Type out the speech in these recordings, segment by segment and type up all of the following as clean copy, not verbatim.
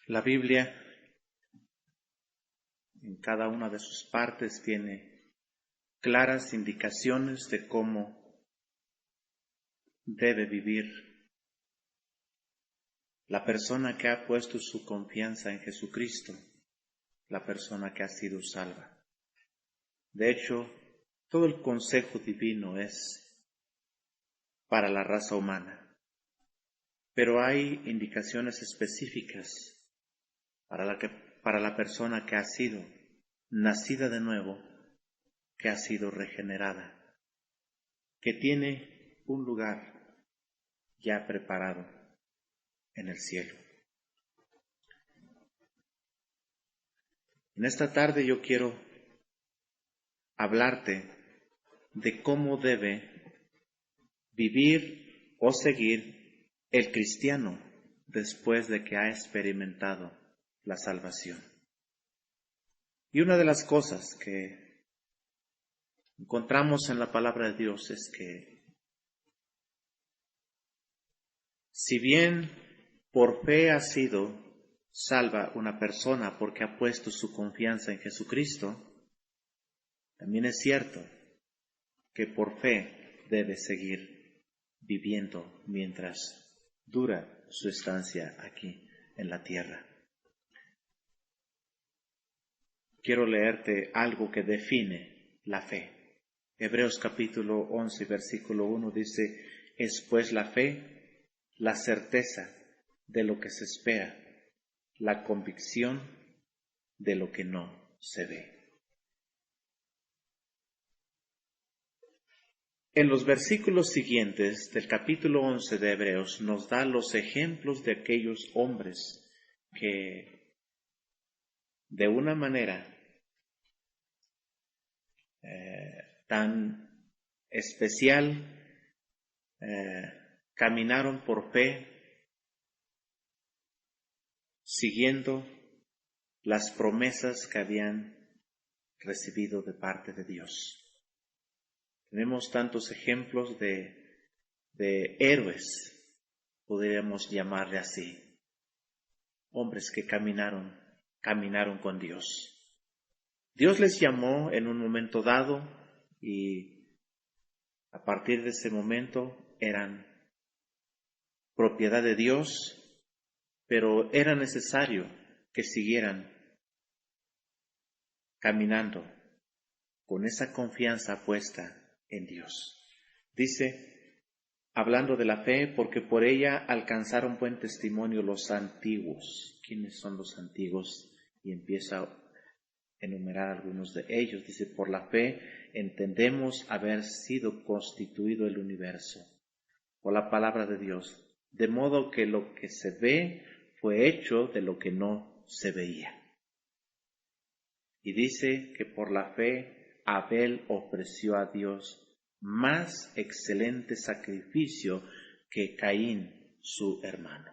La Biblia, en cada una de sus partes, tiene claras indicaciones de cómo debe vivir la persona que ha puesto su confianza en Jesucristo, la persona que ha sido salva. De hecho, todo el consejo divino es para la raza humana, pero hay indicaciones específicas para la persona que ha sido nacida de nuevo, que ha sido regenerada, que tiene un lugar ya preparado en el cielo. En esta tarde yo quiero hablarte de cómo debe vivir o seguir el cristiano después de que ha experimentado la salvación. Y una de las cosas que encontramos en la palabra de Dios es que si bien por fe ha sido salva una persona porque ha puesto su confianza en Jesucristo, también es cierto que por fe debe seguir viviendo mientras dura su estancia aquí en la tierra. Quiero leerte algo que define la fe. Hebreos capítulo 11, versículo 1 dice: es pues la fe, la certeza de lo que se espera, la convicción de lo que no se ve. En los versículos siguientes del capítulo 11 de Hebreos nos da los ejemplos de aquellos hombres que de una manera tan especial caminaron por fe, siguiendo las promesas que habían recibido de parte de Dios. Tenemos tantos ejemplos de héroes, podríamos llamarle así, hombres que caminaron con Dios. Dios les llamó en un momento dado y a partir de ese momento eran propiedad de Dios, pero era necesario que siguieran caminando con esa confianza puesta en Dios. Dice, hablando de la fe, porque por ella alcanzaron buen testimonio los antiguos. ¿Quiénes son los antiguos? Y empieza a enumerar algunos de ellos. Dice, por la fe entendemos haber sido constituido el universo por la palabra de Dios, de modo que lo que se ve fue hecho de lo que no se veía. Y dice que por la fe Abel ofreció a Dios más excelente sacrificio que Caín, su hermano.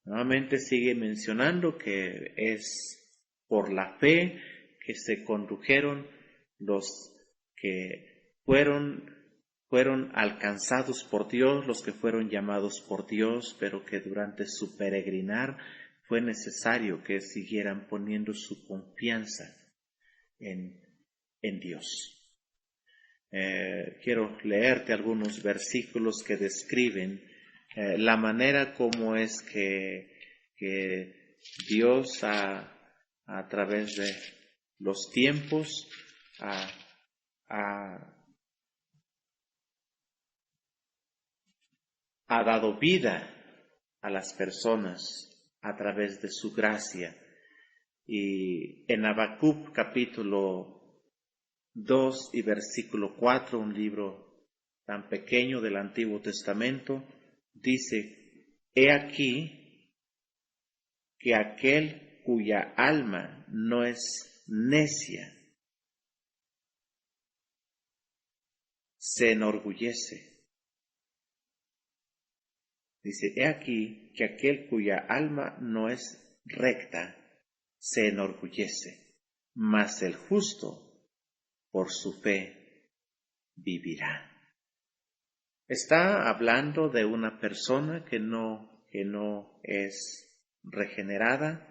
Nuevamente sigue mencionando que es por la fe que se condujeron los que fueron alcanzados por Dios, los que fueron llamados por Dios, pero que durante su peregrinar fue necesario que siguieran poniendo su confianza en Dios. Quiero leerte algunos versículos que describen la manera como es que Dios a través de los tiempos ha dado vida a las personas a través de su gracia. Y en Habacuc capítulo 2 y versículo 4, un libro tan pequeño del Antiguo Testamento, dice, he aquí que aquel cuya alma no es necia se enorgullece. Dice, he aquí que aquel cuya alma no es recta se enorgullece, mas el justo por su fe vivirá. Está hablando de una persona que no es regenerada,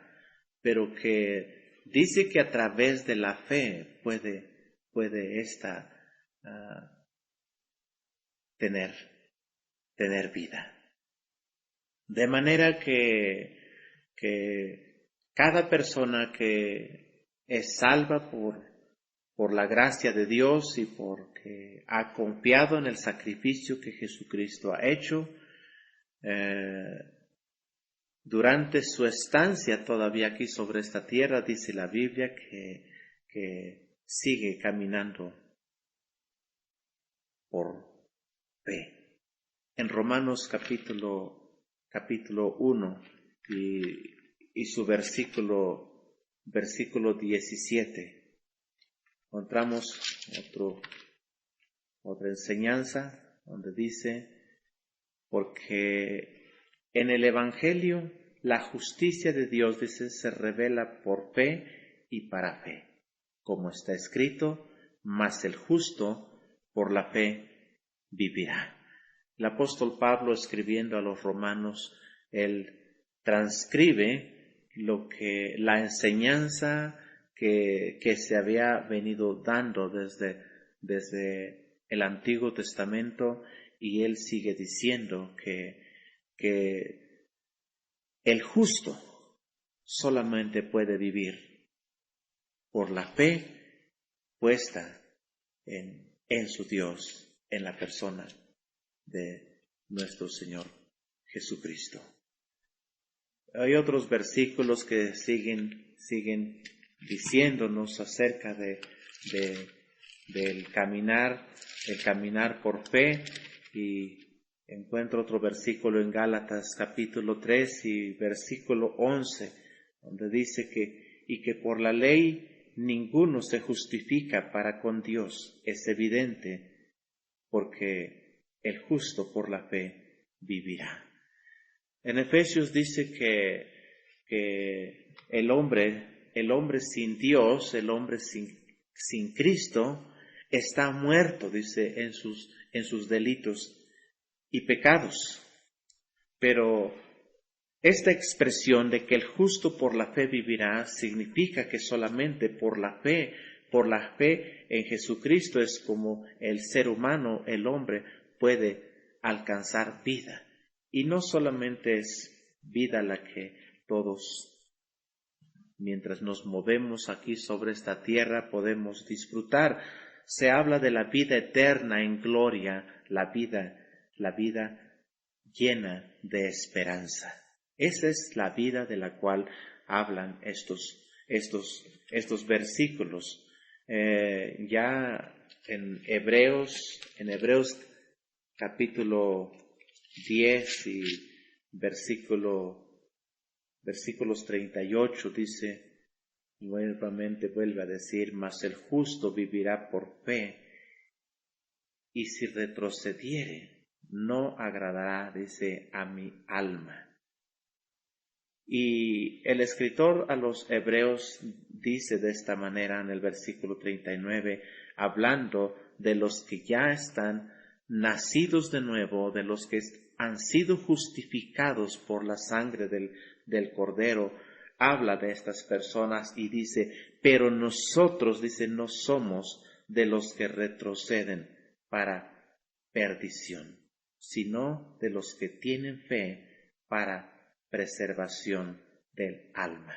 pero que dice que a través de la fe puede ésta tener vida. De manera que cada persona que es salva por la gracia de Dios y porque ha confiado en el sacrificio que Jesucristo ha hecho, durante su estancia todavía aquí sobre esta tierra, dice la Biblia que sigue caminando por fe. En Romanos capítulo 1 y su versículo 17, encontramos otra enseñanza donde dice, porque en el Evangelio la justicia de Dios, dice, se revela por fe y para fe, como está escrito, mas el justo por la fe vivirá. El apóstol Pablo, escribiendo a los romanos, él transcribe la enseñanza que se había venido dando desde el Antiguo Testamento, y él sigue diciendo que el justo solamente puede vivir por la fe puesta en su Dios, en la persona de nuestro Señor Jesucristo. Hay otros versículos que siguen diciéndonos acerca del caminar por fe, y encuentro otro versículo en Gálatas capítulo 3 y versículo 11, donde dice que por la ley ninguno se justifica para con Dios. Es evidente, porque el justo por la fe vivirá. En Efesios dice que el hombre sin Dios, el hombre sin Cristo, está muerto, dice, en sus delitos y pecados. Pero esta expresión de que el justo por la fe vivirá significa que solamente por la fe en Jesucristo es como el ser humano, el hombre, puede alcanzar vida. Y no solamente es vida la que todos, mientras nos movemos aquí sobre esta tierra, podemos disfrutar. Se habla de la vida eterna en gloria, la vida llena de esperanza. Esa es la vida de la cual hablan estos versículos. Ya en Hebreos capítulo 10 y versículos 38 dice, nuevamente vuelve a decir, mas el justo vivirá por fe, y si retrocediere, no agradará, dice, a mi alma. Y el escritor a los Hebreos dice de esta manera en el versículo 39, hablando de los que ya están nacidos de nuevo, de los que han sido justificados por la sangre del Cordero, habla de estas personas y dice, pero nosotros, dice, no somos de los que retroceden para perdición, sino de los que tienen fe para preservación del alma.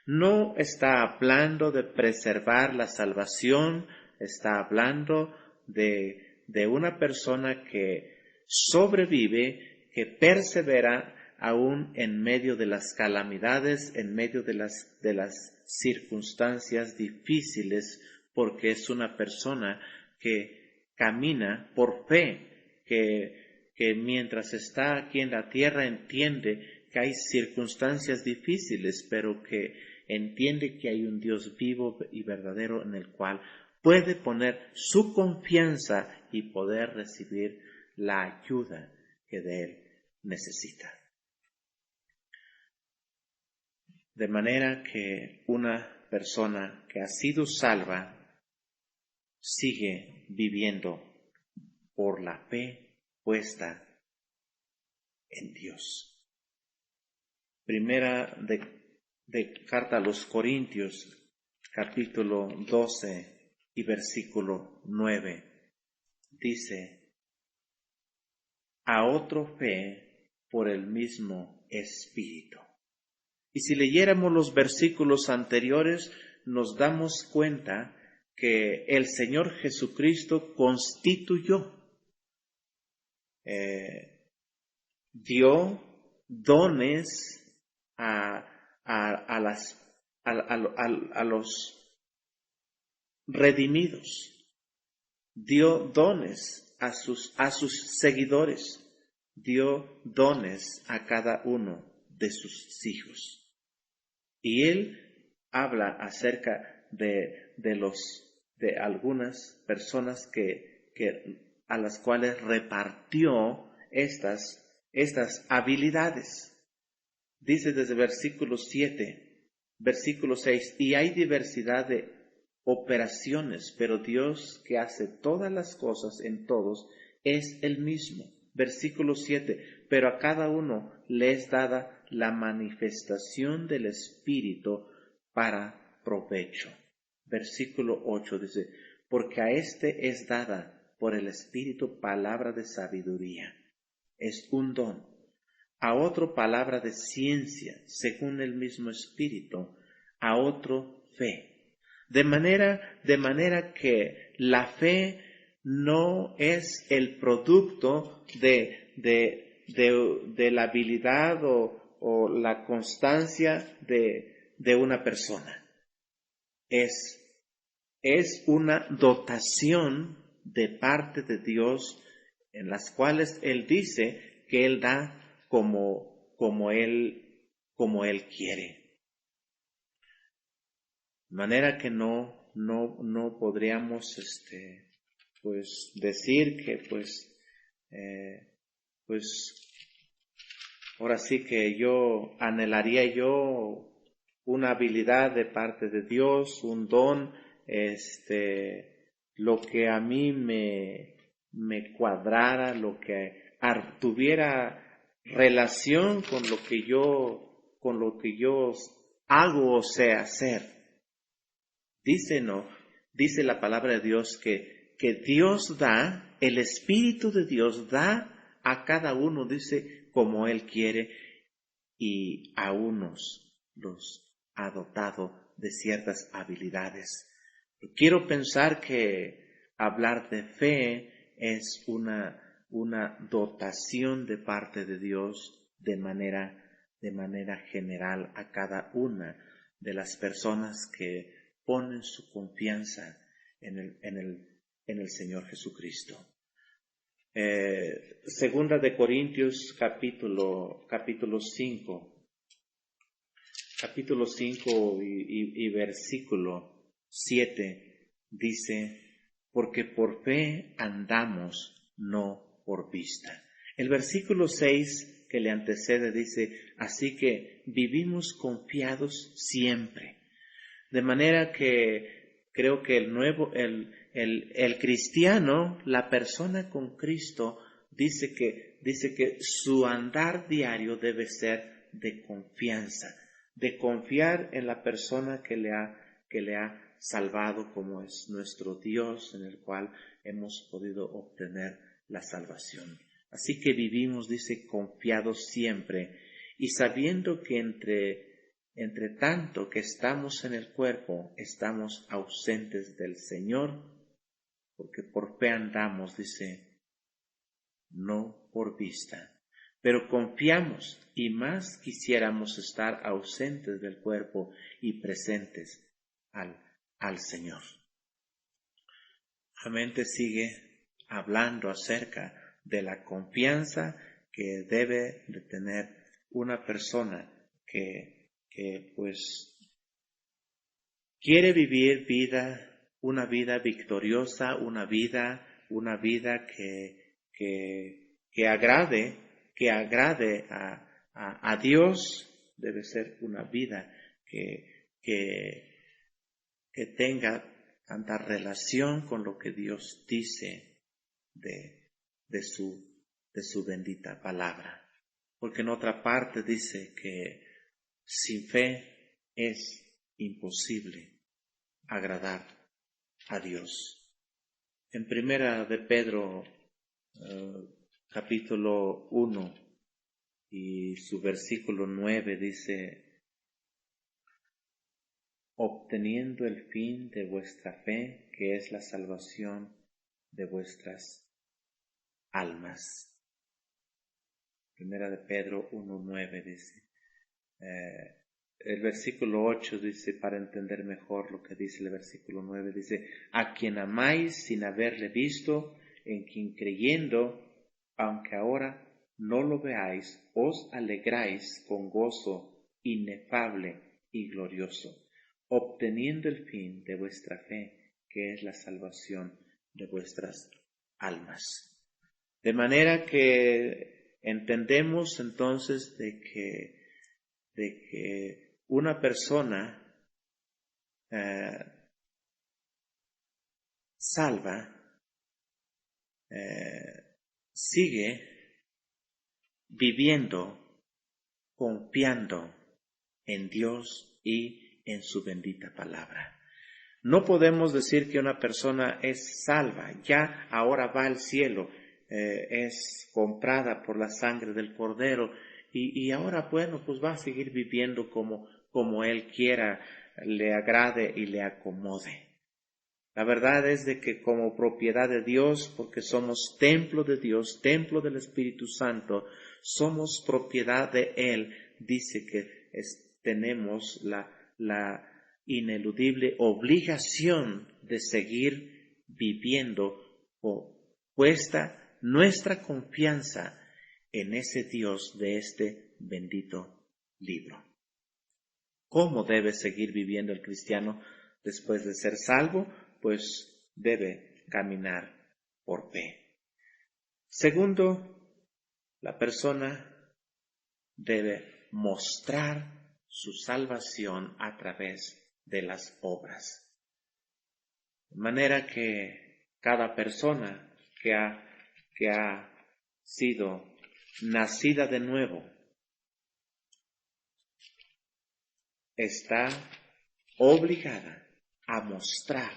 No está hablando de preservar la salvación, está hablando de una persona que sobrevive, que persevera aún en medio de las calamidades, en medio de las circunstancias difíciles, porque es una persona que camina por fe, que mientras está aquí en la tierra entiende que hay circunstancias difíciles, pero que entiende que hay un Dios vivo y verdadero en el cual puede poner su confianza y poder recibir la ayuda que de él necesita. De manera que una persona que ha sido salva sigue viviendo por la fe puesta en Dios. Primera de carta a los Corintios, capítulo 12 y versículo 9, dice: a otro fe por el mismo Espíritu. Y si leyéramos los versículos anteriores, nos damos cuenta que el Señor Jesucristo constituyó, dio dones a los redimidos, dio dones a sus seguidores, dio dones a cada uno de sus hijos. Y él habla acerca de algunas personas a las cuales repartió estas habilidades. Dice desde versículo 7, versículo 6, y hay diversidad de operaciones, pero Dios que hace todas las cosas en todos es el mismo. Versículo 7, pero a cada uno le es dada la manifestación del Espíritu para provecho. Versículo 8 dice, porque a este es dada por el Espíritu palabra de sabiduría, es un don. A otro palabra de ciencia, según el mismo Espíritu, a otro fe. De manera que la fe no es el producto de la habilidad o la constancia de una persona. Es una dotación de parte de Dios en las cuales Él dice que Él da como Él quiere. De manera que no podríamos pues decir que pues ahora sí que anhelaría una habilidad de parte de Dios, un don, lo que a mí me cuadrara, lo que tuviera relación con lo que yo hago o sé hacer. Dice la palabra de Dios que Dios da, el Espíritu de Dios da a cada uno, dice, como Él quiere, y a unos los ha dotado de ciertas habilidades. Quiero pensar que hablar de fe es una dotación de parte de Dios de manera general a cada una de las personas que ponen su confianza en el Señor Jesucristo. Segunda de Corintios capítulo 5 y versículo 7 dice, porque por fe andamos, no por vista. El versículo 6 que le antecede dice, así que vivimos confiados siempre. De manera que creo que el cristiano, la persona con Cristo, dice que su andar diario debe ser de confianza, de confiar en la persona que le ha salvado, como es nuestro Dios, en el cual hemos podido obtener la salvación. Así que vivimos, dice, confiados siempre, y sabiendo que entre tanto que estamos en el cuerpo, estamos ausentes del Señor, porque por fe andamos, dice, no por vista. Pero confiamos y más quisiéramos estar ausentes del cuerpo y presentes al Señor. La mente sigue hablando acerca de la confianza que debe de tener una persona que pues quiere vivir una vida victoriosa, una vida que agrade a Dios. Debe ser una vida que tenga tanta relación con lo que Dios dice de su bendita palabra. Porque en otra parte dice que Sin fe es imposible agradar a Dios. En Primera de Pedro, capítulo 1 y su versículo 9 dice: obteniendo el fin de vuestra fe, que es la salvación de vuestras almas. Primera de Pedro 1:9 dice. El versículo 8 dice, para entender mejor lo que dice el versículo 9, dice: a quien amáis sin haberle visto, en quien creyendo, aunque ahora no lo veáis, os alegráis con gozo inefable y glorioso, obteniendo el fin de vuestra fe, que es la salvación de vuestras almas. De manera que entendemos entonces de que una persona salva sigue viviendo, confiando en Dios y en su bendita palabra. No podemos decir que una persona es salva, ya ahora va al cielo, es comprada por la sangre del Cordero y ahora, bueno, pues va a seguir viviendo como Él quiera, le agrade y le acomode. La verdad es de que como propiedad de Dios, porque somos templo de Dios, templo del Espíritu Santo, somos propiedad de Él, dice que tenemos la ineludible obligación de seguir viviendo puesta nuestra confianza en ese Dios de este bendito libro. ¿Cómo debe seguir viviendo el cristiano después de ser salvo? Pues debe caminar por fe. Segundo, la persona debe mostrar su salvación a través de las obras. De manera que cada persona que ha sido nacida de nuevo está obligada a mostrar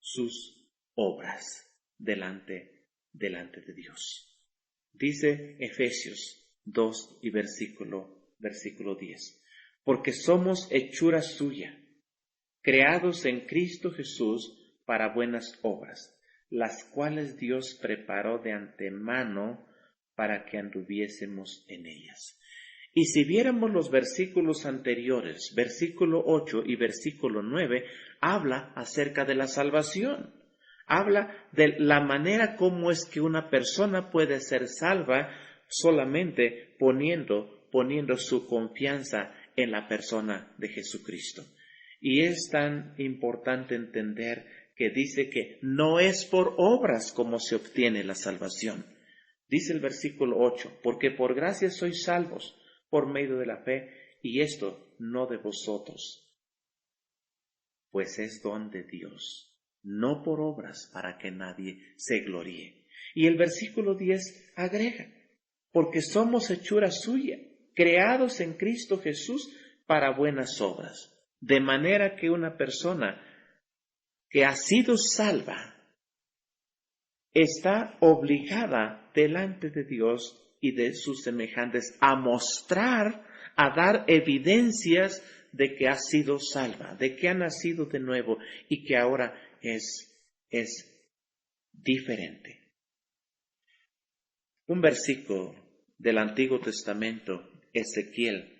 sus obras delante de Dios. Dice Efesios 2 y versículo 10. Porque somos hechura suya, creados en Cristo Jesús para buenas obras, las cuales Dios preparó de antemano para que anduviésemos en ellas. Y si viéramos los versículos anteriores, versículo 8 y versículo 9, habla acerca de la salvación. Habla de la manera como es que una persona puede ser salva solamente poniendo su confianza en la persona de Jesucristo. Y es tan importante entender que dice que no es por obras como se obtiene la salvación. Dice el versículo 8, porque por gracia sois salvos por medio de la fe, y esto no de vosotros, pues es don de Dios, no por obras para que nadie se gloríe. Y el versículo 10 agrega, porque somos hechura suya, creados en Cristo Jesús para buenas obras, de manera que una persona que ha sido salva está obligada delante de Dios y de sus semejantes a mostrar, a dar evidencias de que ha sido salva, de que ha nacido de nuevo y que ahora es diferente. Un versículo del Antiguo Testamento, Ezequiel,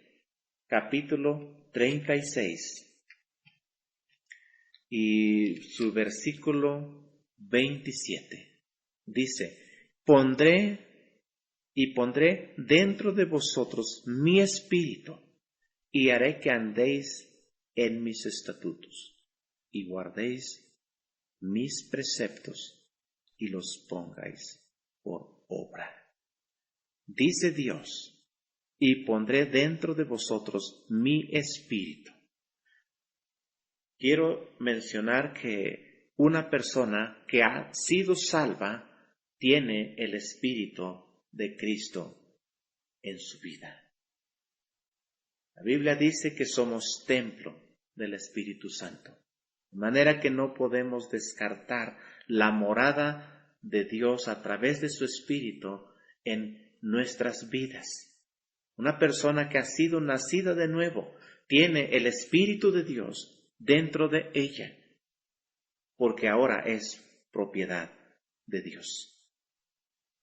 capítulo 36 y su versículo 27. Dice, pondré dentro de vosotros mi espíritu y haré que andéis en mis estatutos y guardéis mis preceptos y los pongáis por obra. Dice Dios, y pondré dentro de vosotros mi espíritu. Quiero mencionar que una persona que ha sido salva tiene el Espíritu de Cristo en su vida. La Biblia dice que somos templo del Espíritu Santo, de manera que no podemos descartar la morada de Dios a través de su Espíritu en nuestras vidas. Una persona que ha sido nacida de nuevo tiene el Espíritu de Dios dentro de ella, porque ahora es propiedad de Dios.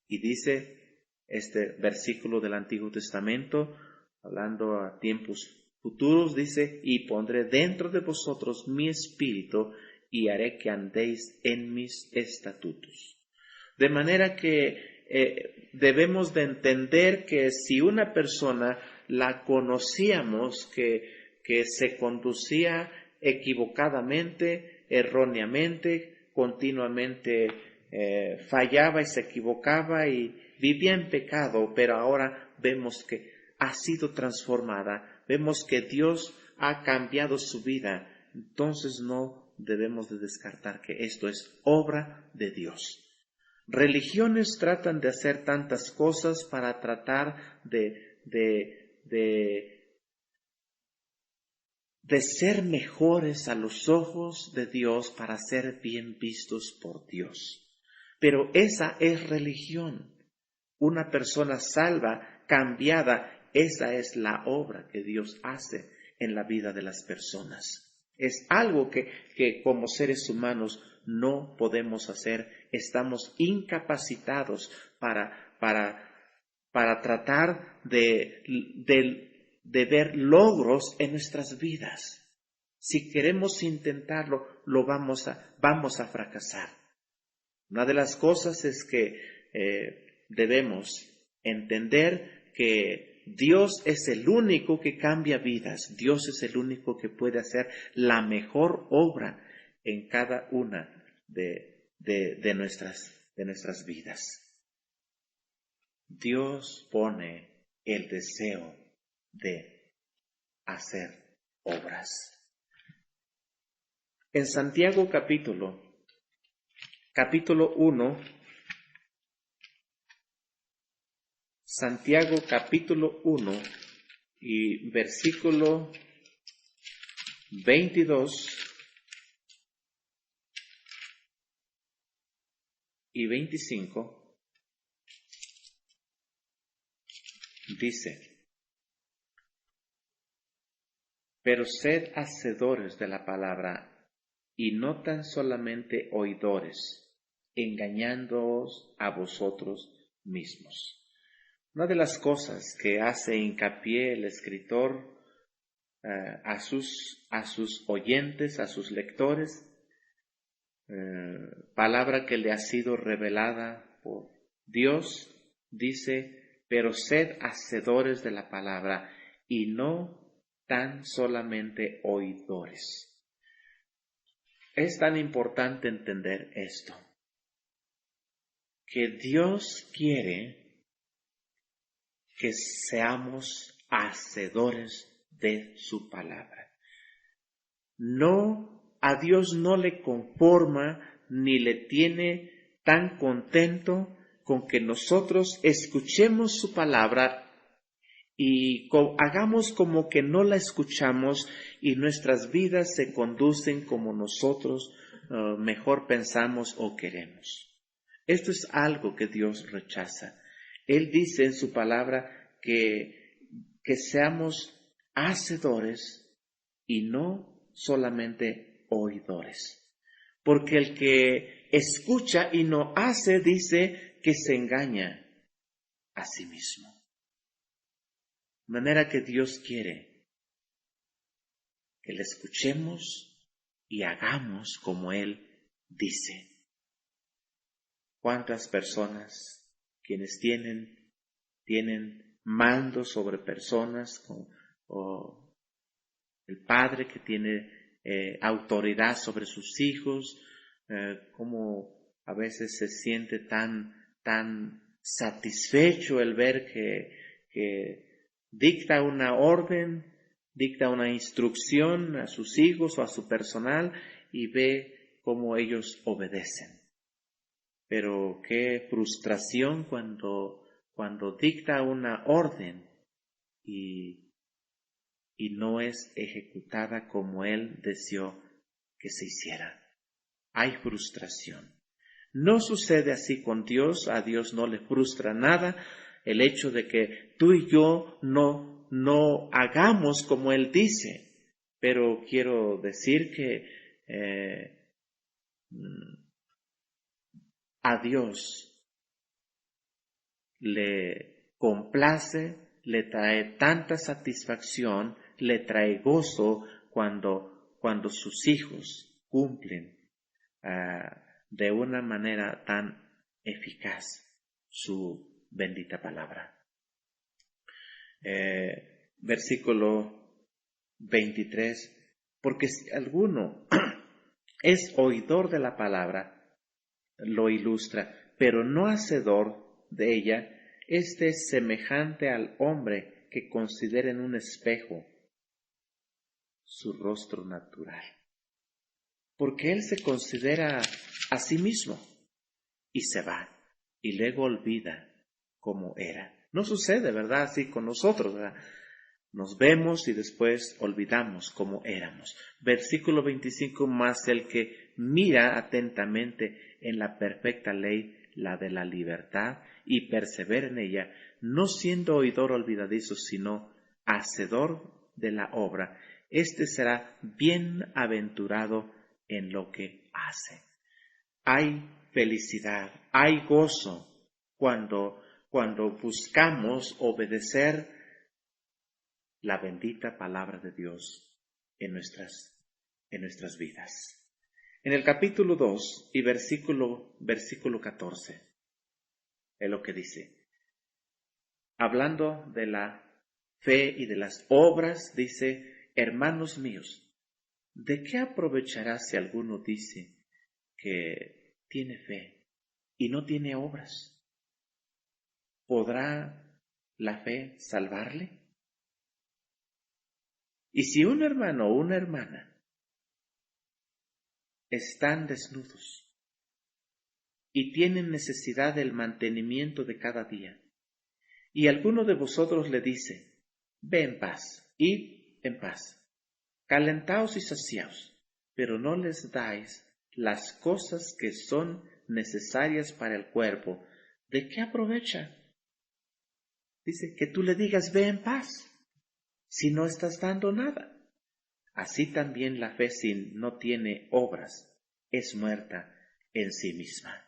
Y dice este versículo del Antiguo Testamento, hablando a tiempos futuros, dice: y pondré dentro de vosotros mi espíritu y haré que andéis en mis estatutos. De manera que debemos de entender que si una persona la conocíamos que se conducía equivocadamente, erróneamente, continuamente fallaba y se equivocaba y vivía en pecado, pero ahora vemos que ha sido transformada, vemos que Dios ha cambiado su vida, entonces no debemos de descartar que esto es obra de Dios. Religiones tratan de hacer tantas cosas para tratar de ser mejores a los ojos de Dios, para ser bien vistos por Dios. Pero esa es religión. Una persona salva, cambiada, esa es la obra que Dios hace en la vida de las personas. Es algo que como seres humanos no podemos hacer. Estamos incapacitados para tratar de ver logros en nuestras vidas. Si queremos intentarlo, vamos a fracasar. Una de las cosas es que debemos entender que Dios es el único que cambia vidas. Dios es el único que puede hacer la mejor obra en cada una de nuestras vidas. Dios pone el deseo de hacer obras. En Santiago capítulo 1, Santiago capítulo 1 y versículo 22 y 25 dice: pero sed hacedores de la palabra y no tan solamente oidores, engañándoos a vosotros mismos. Una de las cosas que hace hincapié el escritor a sus oyentes, a sus lectores, palabra que le ha sido revelada por Dios, dice: pero sed hacedores de la palabra y no tan solamente oidores. Es tan importante entender esto, que Dios quiere que seamos hacedores de su palabra. No, a Dios no le conforma ni le tiene tan contento con que nosotros escuchemos su palabra y hagamos como que no la escuchamos y nuestras vidas se conducen como nosotros mejor pensamos o queremos. Esto es algo que Dios rechaza. Él dice en su palabra que seamos hacedores y no solamente oidores. Porque el que escucha y no hace, dice que se engaña a sí mismo. De manera que Dios quiere que le escuchemos y hagamos como Él dice. ¿Cuántas personas quienes tienen mando sobre personas, o el padre que tiene autoridad sobre sus hijos, cómo a veces se siente tan satisfecho el ver que dicta una orden, dicta una instrucción a sus hijos o a su personal y ve cómo ellos obedecen. Pero qué frustración cuando cuando dicta una orden y no es ejecutada como Él deseó que se hiciera. Hay frustración. No sucede así con Dios. A Dios no le frustra nada el hecho de que tú y yo no hagamos como Él dice. Pero quiero decir que a Dios le complace, le trae tanta satisfacción, le trae gozo cuando sus hijos cumplen de una manera tan eficaz su bendita palabra. Versículo 23, porque si alguno es oidor de la palabra, lo ilustra, pero no hacedor de ella, este es semejante al hombre que considera en un espejo su rostro natural. Porque él se considera a sí mismo y se va y luego olvida cómo era. No sucede, ¿verdad? Así con nosotros, ¿verdad? Nos vemos y después olvidamos cómo éramos. Versículo 25, más el que mira atentamente en la perfecta ley, la de la libertad, y persevera en ella, no siendo oidor olvidadizo, sino hacedor de la obra, éste será bienaventurado en lo que hace. Hay felicidad, hay gozo cuando buscamos obedecer la bendita palabra de Dios en nuestras vidas. En el capítulo 2 y versículo 14, es lo que dice. Hablando de la fe y de las obras, dice, hermanos míos, ¿de qué aprovechará si alguno dice que tiene fe y no tiene obras? ¿Podrá la fe salvarle? Y si un hermano o una hermana están desnudos y tienen necesidad del mantenimiento de cada día, y alguno de vosotros le dice, ve en paz, id en paz, calentaos y saciaos, pero no les dais las cosas que son necesarias para el cuerpo, ¿de qué aprovecha? Dice, que tú le digas, ve en paz, si no estás dando nada. Así también la fe, si no tiene obras, es muerta en sí misma.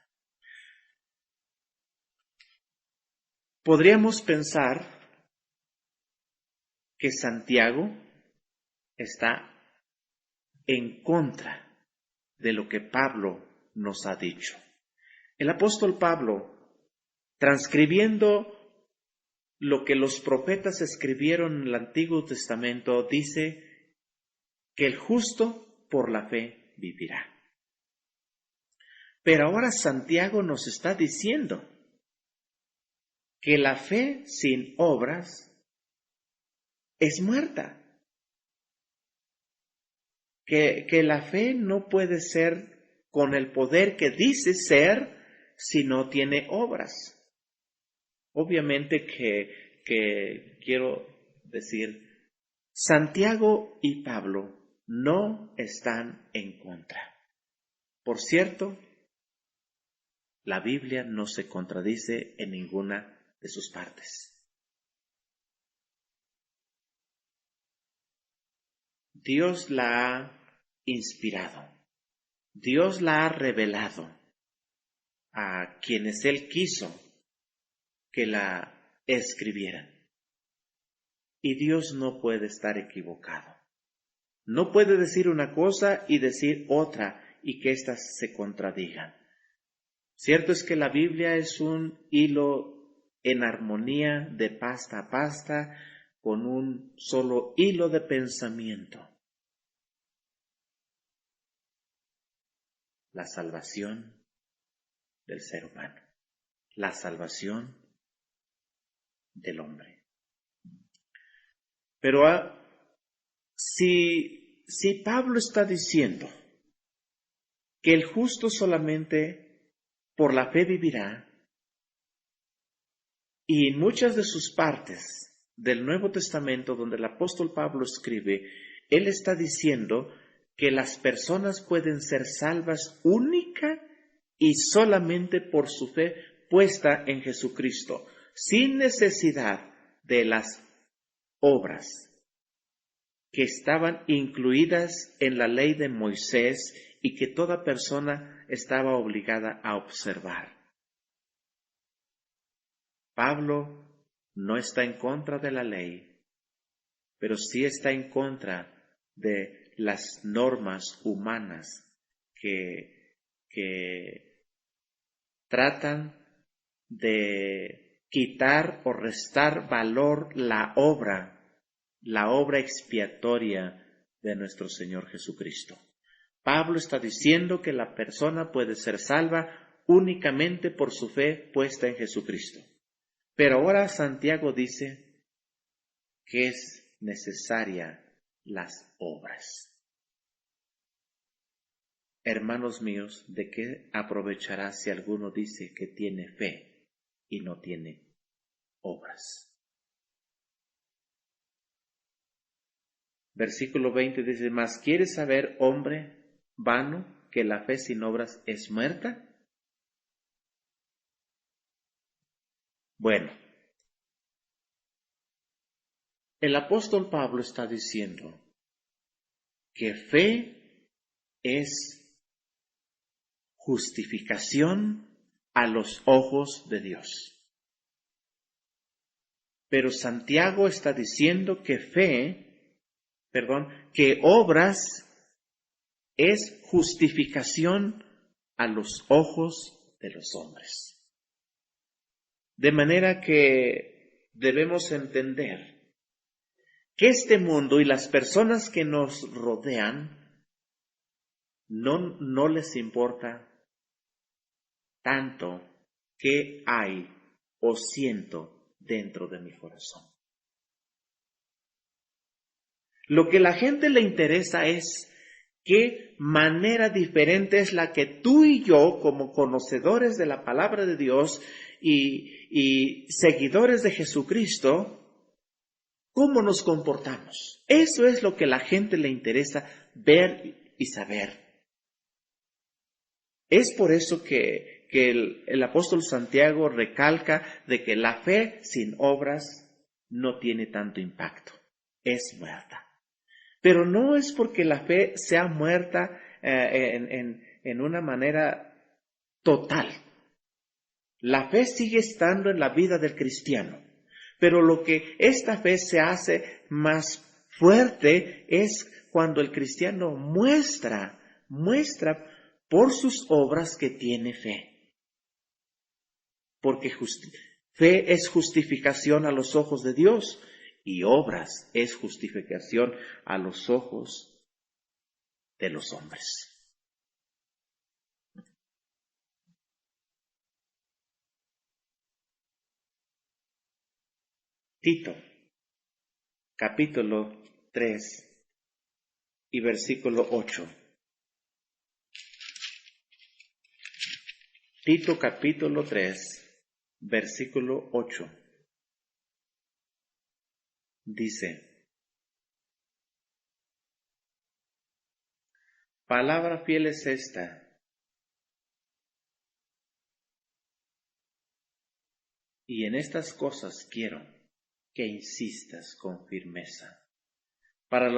Podríamos pensar que Santiago está en contra de lo que Pablo nos ha dicho. El apóstol Pablo, transcribiendo lo que los profetas escribieron en el Antiguo Testamento, dice que el justo por la fe vivirá. Pero ahora Santiago nos está diciendo que la fe sin obras es muerta. Que la fe no puede ser con el poder que dice ser si no tiene obras. Obviamente que quiero decir, Santiago y Pablo no están en contra. Por cierto, la Biblia no se contradice en ninguna de sus partes. Dios la ha inspirado, Dios la ha revelado a quienes Él quiso que la escribieran. Y Dios no puede estar equivocado. No puede decir una cosa y decir otra y que éstas se contradigan. Cierto es que la Biblia es un hilo en armonía de pasta a pasta con un solo hilo de pensamiento. La salvación del ser humano, la salvación del hombre. Pero si Pablo está diciendo que el justo solamente por la fe vivirá, Y en muchas de sus partes del Nuevo Testamento, donde el apóstol Pablo escribe, él está diciendo que las personas pueden ser salvas única y solamente por su fe puesta en Jesucristo, sin necesidad de las obras que estaban incluidas en la ley de Moisés y que toda persona estaba obligada a observar. Pablo no está en contra de la ley, pero sí está en contra de las normas humanas que tratan de quitar o restar valor la obra expiatoria de nuestro Señor Jesucristo. Pablo está diciendo que la persona puede ser salva únicamente por su fe puesta en Jesucristo. Pero ahora Santiago dice que es necesaria las obras. Hermanos míos, ¿de qué aprovechará si alguno dice que tiene fe y no tiene obras? Versículo 20 dice, ¿mas quieres saber, hombre vano, que la fe sin obras es muerta? Bueno, el apóstol Pablo está diciendo que fe es justificación a los ojos de Dios. Pero Santiago está diciendo que obras es justificación a los ojos de los hombres. De manera que debemos entender que este mundo y las personas que nos rodean no les importa tanto qué hay o siento dentro de mi corazón. Lo que a la gente le interesa es qué manera diferente es la que tú y yo, como conocedores de la palabra de Dios y seguidores de Jesucristo, cómo nos comportamos. Eso es lo que a la gente le interesa ver y saber. Es por eso que el apóstol Santiago recalca de que la fe sin obras no tiene tanto impacto, es muerta. Pero no es porque la fe sea muerta en una manera total. La fe sigue estando en la vida del cristiano, pero lo que esta fe se hace más fuerte es cuando el cristiano muestra por sus obras que tiene fe. Porque fe es justificación a los ojos de Dios y obras es justificación a los ojos de los hombres. Tito, capítulo 3 y versículo 8. Tito, capítulo 3. Versículo 8 dice, palabra fiel es esta, y en estas cosas quiero que insistas con firmeza, para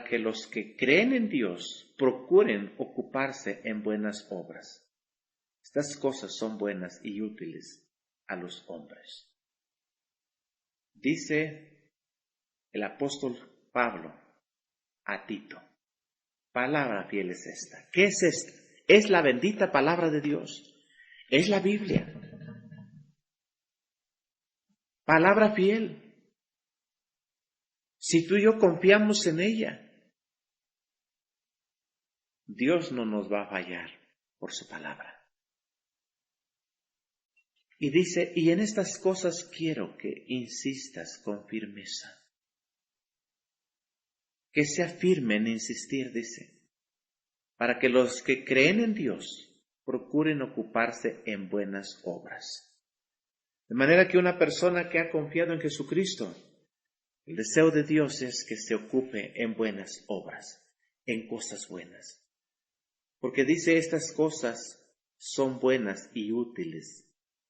que los que creen en Dios procuren ocuparse en buenas obras. Estas cosas son buenas y útiles a los hombres. Dice el apóstol Pablo a Tito, palabra fiel es esta. ¿Qué es esta? Es la bendita palabra de Dios. Es la Biblia. Palabra fiel. Si tú y yo confiamos en ella, Dios no nos va a fallar por su palabra. Y dice, y en estas cosas quiero que insistas con firmeza. Que sea firme en insistir, dice, para que los que creen en Dios procuren ocuparse en buenas obras. De manera que una persona que ha confiado en Jesucristo, el deseo de Dios es que se ocupe en buenas obras, en cosas buenas. Porque dice, estas cosas son buenas y útiles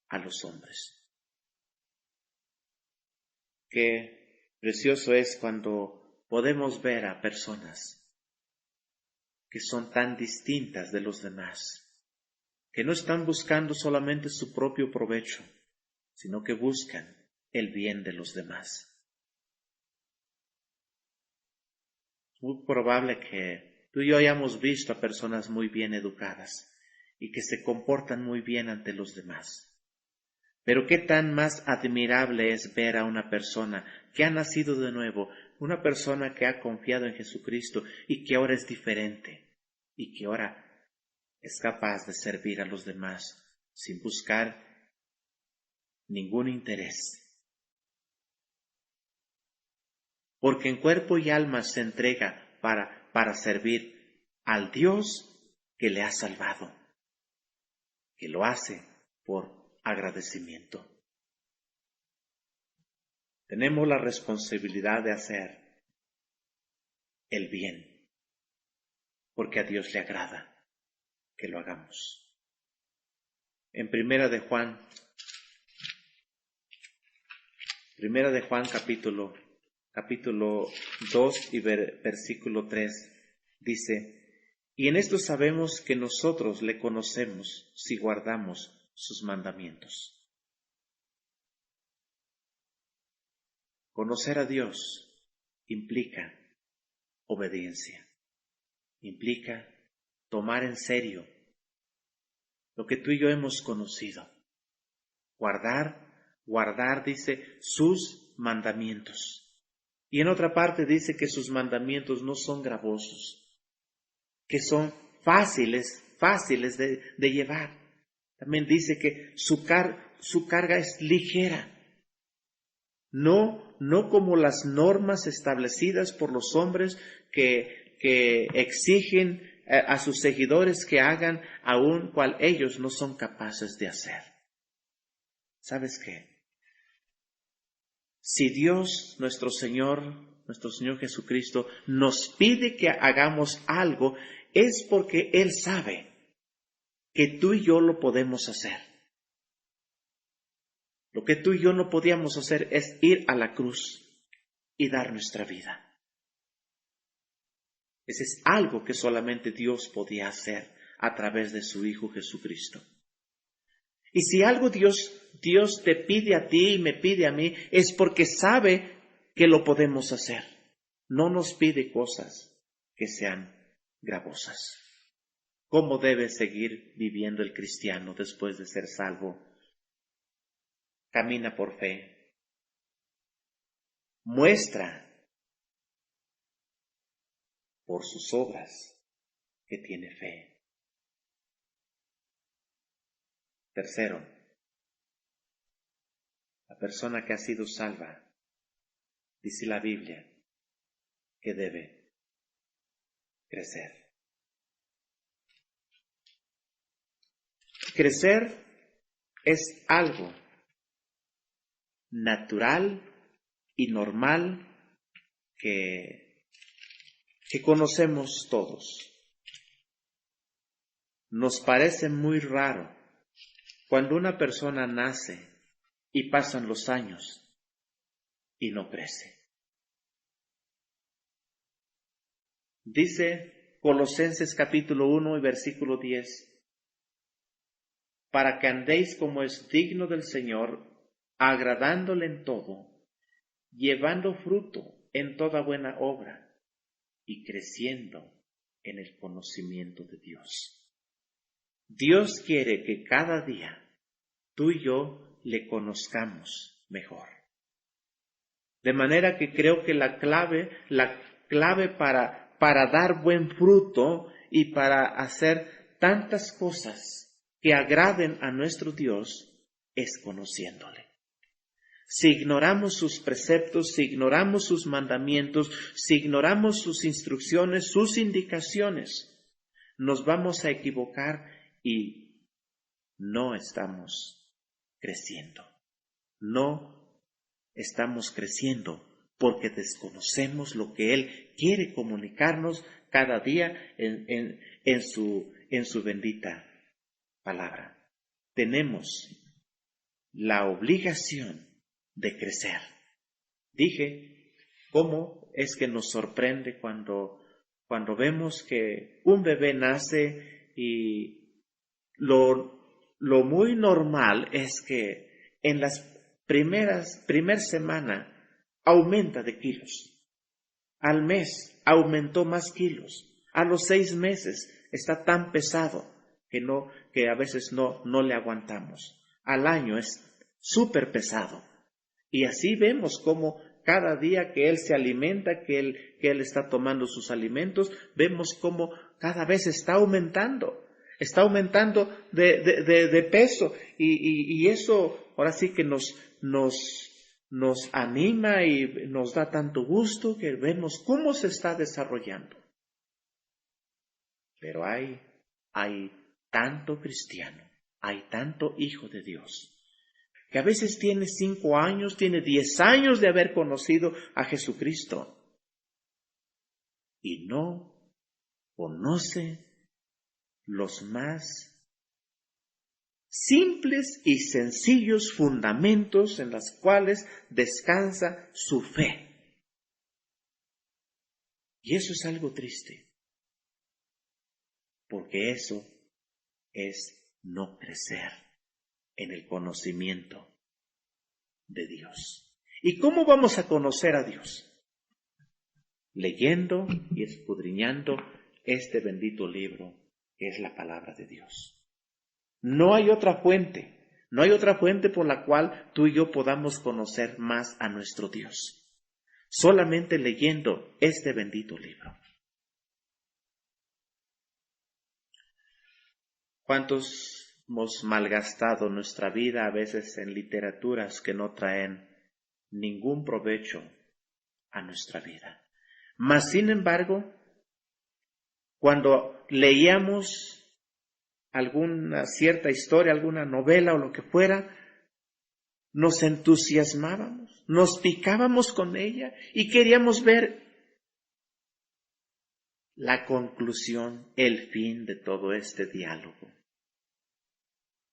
a los hombres. Qué precioso es cuando podemos ver a personas que son tan distintas de los demás, que no están buscando solamente su propio provecho, sino que buscan el bien de los demás. Es muy probable que tú y yo hayamos visto a personas muy bien educadas y que se comportan muy bien ante los demás. Pero qué tan más admirable es ver a una persona que ha nacido de nuevo, una persona que ha confiado en Jesucristo y que ahora es diferente y que ahora es capaz de servir a los demás sin buscar ningún interés. Porque en cuerpo y alma se entrega para servir al Dios que le ha salvado, que lo hace por agradecimiento. Tenemos la responsabilidad de hacer el bien, porque a Dios le agrada que lo hagamos. En Primera de Juan capítulo 2 y versículo 3 dice: y en esto sabemos que nosotros le conocemos si guardamos sus mandamientos. Conocer a Dios implica obediencia, implica tomar en serio lo que tú y yo hemos conocido. Guardar, dice, sus mandamientos. Y en otra parte dice que sus mandamientos no son gravosos, que son fáciles de llevar. También dice que su carga es ligera. No como las normas establecidas por los hombres que exigen a sus seguidores que hagan aun cual ellos no son capaces de hacer. ¿Sabes qué? Si Dios, nuestro Señor Jesucristo, nos pide que hagamos algo, es porque Él sabe que tú y yo lo podemos hacer. Lo que tú y yo no podíamos hacer es ir a la cruz y dar nuestra vida. Ese es algo que solamente Dios podía hacer a través de su Hijo Jesucristo. Y si algo Dios te pide a ti y me pide a mí, es porque sabe que lo podemos hacer. No nos pide cosas que sean gravosas. ¿Cómo debe seguir viviendo el cristiano después de ser salvo? Camina por fe. Muestra por sus obras que tiene fe. Tercero, la persona que ha sido salva, dice la Biblia, que debe crecer. Crecer es algo natural y normal que conocemos todos. Nos parece muy raro cuando una persona nace y pasan los años y no crece. Dice Colosenses capítulo 1 y versículo 10, para que andéis como es digno del Señor, agradándole en todo, llevando fruto en toda buena obra y creciendo en el conocimiento de Dios. Dios quiere que cada día tú y yo le conozcamos mejor. De manera que creo que la clave para dar buen fruto y para hacer tantas cosas que agraden a nuestro Dios es conociéndole. Si ignoramos sus preceptos, si ignoramos sus mandamientos, si ignoramos sus instrucciones, sus indicaciones, nos vamos a equivocar y no estamos creciendo. no estamos creciendo porque desconocemos lo que Él quiere comunicarnos cada día en su bendita palabra. Tenemos la obligación de crecer. Dije, ¿cómo es que nos sorprende cuando vemos que un bebé nace y lo muy normal es que en las primera semana aumenta de kilos, al mes aumentó más kilos, a los 6 meses está tan pesado que a veces no le aguantamos, al año es súper pesado, y así vemos cómo cada día que él se alimenta, que él está tomando sus alimentos, vemos cómo cada vez está aumentando de peso, y eso ahora sí que nos anima y nos da tanto gusto que vemos cómo se está desarrollando. Pero hay tanto cristiano, hay tanto hijo de Dios, que a veces tiene 5 años, tiene 10 años de haber conocido a Jesucristo y no conoce los más simples y sencillos fundamentos en los cuales descansa su fe. Y eso es algo triste, porque eso es no crecer en el conocimiento de Dios. ¿Y cómo vamos a conocer a Dios? Leyendo y escudriñando este bendito libro que es la palabra de Dios. No hay otra fuente por la cual tú y yo podamos conocer más a nuestro Dios. Solamente leyendo este bendito libro. ¿Cuántos hemos malgastado nuestra vida a veces en literaturas que no traen ningún provecho a nuestra vida? Mas, sin embargo, cuando leíamos alguna cierta historia, alguna novela o lo que fuera, nos entusiasmábamos, nos picábamos con ella y queríamos ver la conclusión, el fin de todo este diálogo.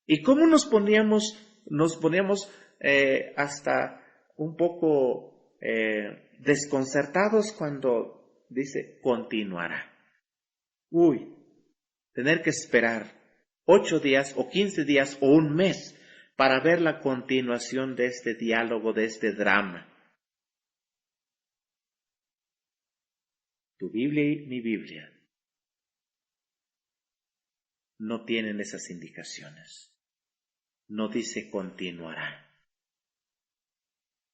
¿Y cómo nos poníamos hasta un poco desconcertados cuando dice continuará? Uy, tener que esperar 8 días o 15 días o un mes para ver la continuación de este diálogo, de este drama. Tu Biblia y mi Biblia no tienen esas indicaciones. No dice continuará.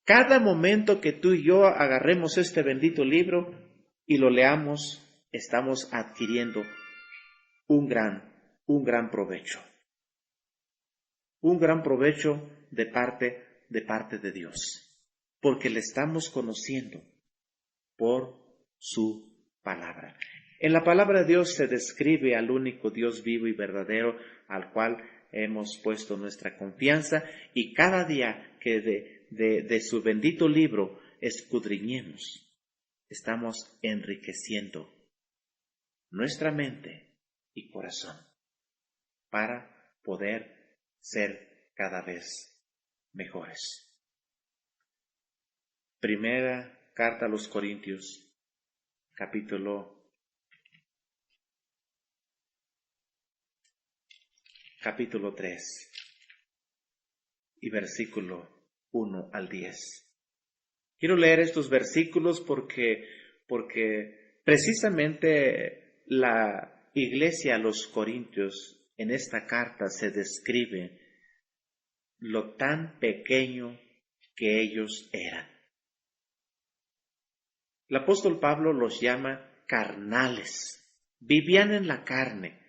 Cada momento que tú y yo agarremos este bendito libro y lo leamos, estamos adquiriendo un gran provecho. Un gran provecho de parte de Dios, porque le estamos conociendo por su palabra. En la palabra de Dios se describe al único Dios vivo y verdadero, al cual hemos puesto nuestra confianza, y cada día que de su bendito libro escudriñemos, estamos enriqueciendo nuestra mente y corazón para poder ser cada vez mejores. Primera carta a los Corintios, capítulo 3 y versículo 1 al 10. Quiero leer estos versículos porque precisamente la iglesia a los Corintios en esta carta se describe lo tan pequeño que ellos eran. El apóstol Pablo los llama carnales, vivían en la carne,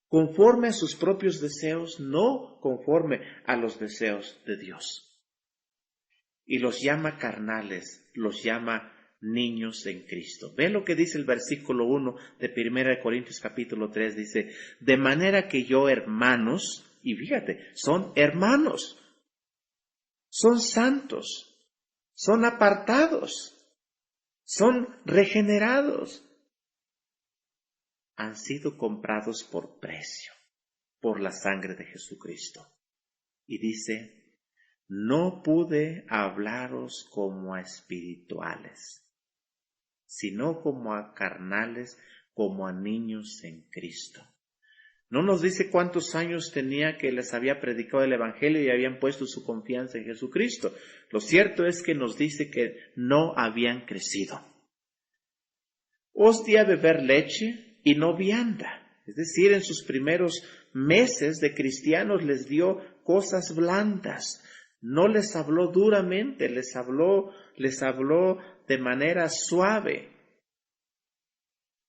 conforme a sus propios deseos, no conforme a los deseos de Dios. Y los llama carnales, los llama niños en Cristo. Ve lo que dice el versículo 1 de 1 Corintios capítulo 3, dice, de manera que yo, hermanos, y fíjate, son hermanos, son santos, son apartados, son regenerados. Han sido comprados por precio, por la sangre de Jesucristo. Y dice, no pude hablaros como a espirituales, sino como a carnales, como a niños en Cristo. No nos dice cuántos años tenía que les había predicado el Evangelio y habían puesto su confianza en Jesucristo. Lo cierto es que nos dice que no habían crecido. Os di a beber leche y no vianda. Es decir, en sus primeros meses de cristianos les dio cosas blandas. No les habló duramente, les habló de manera suave.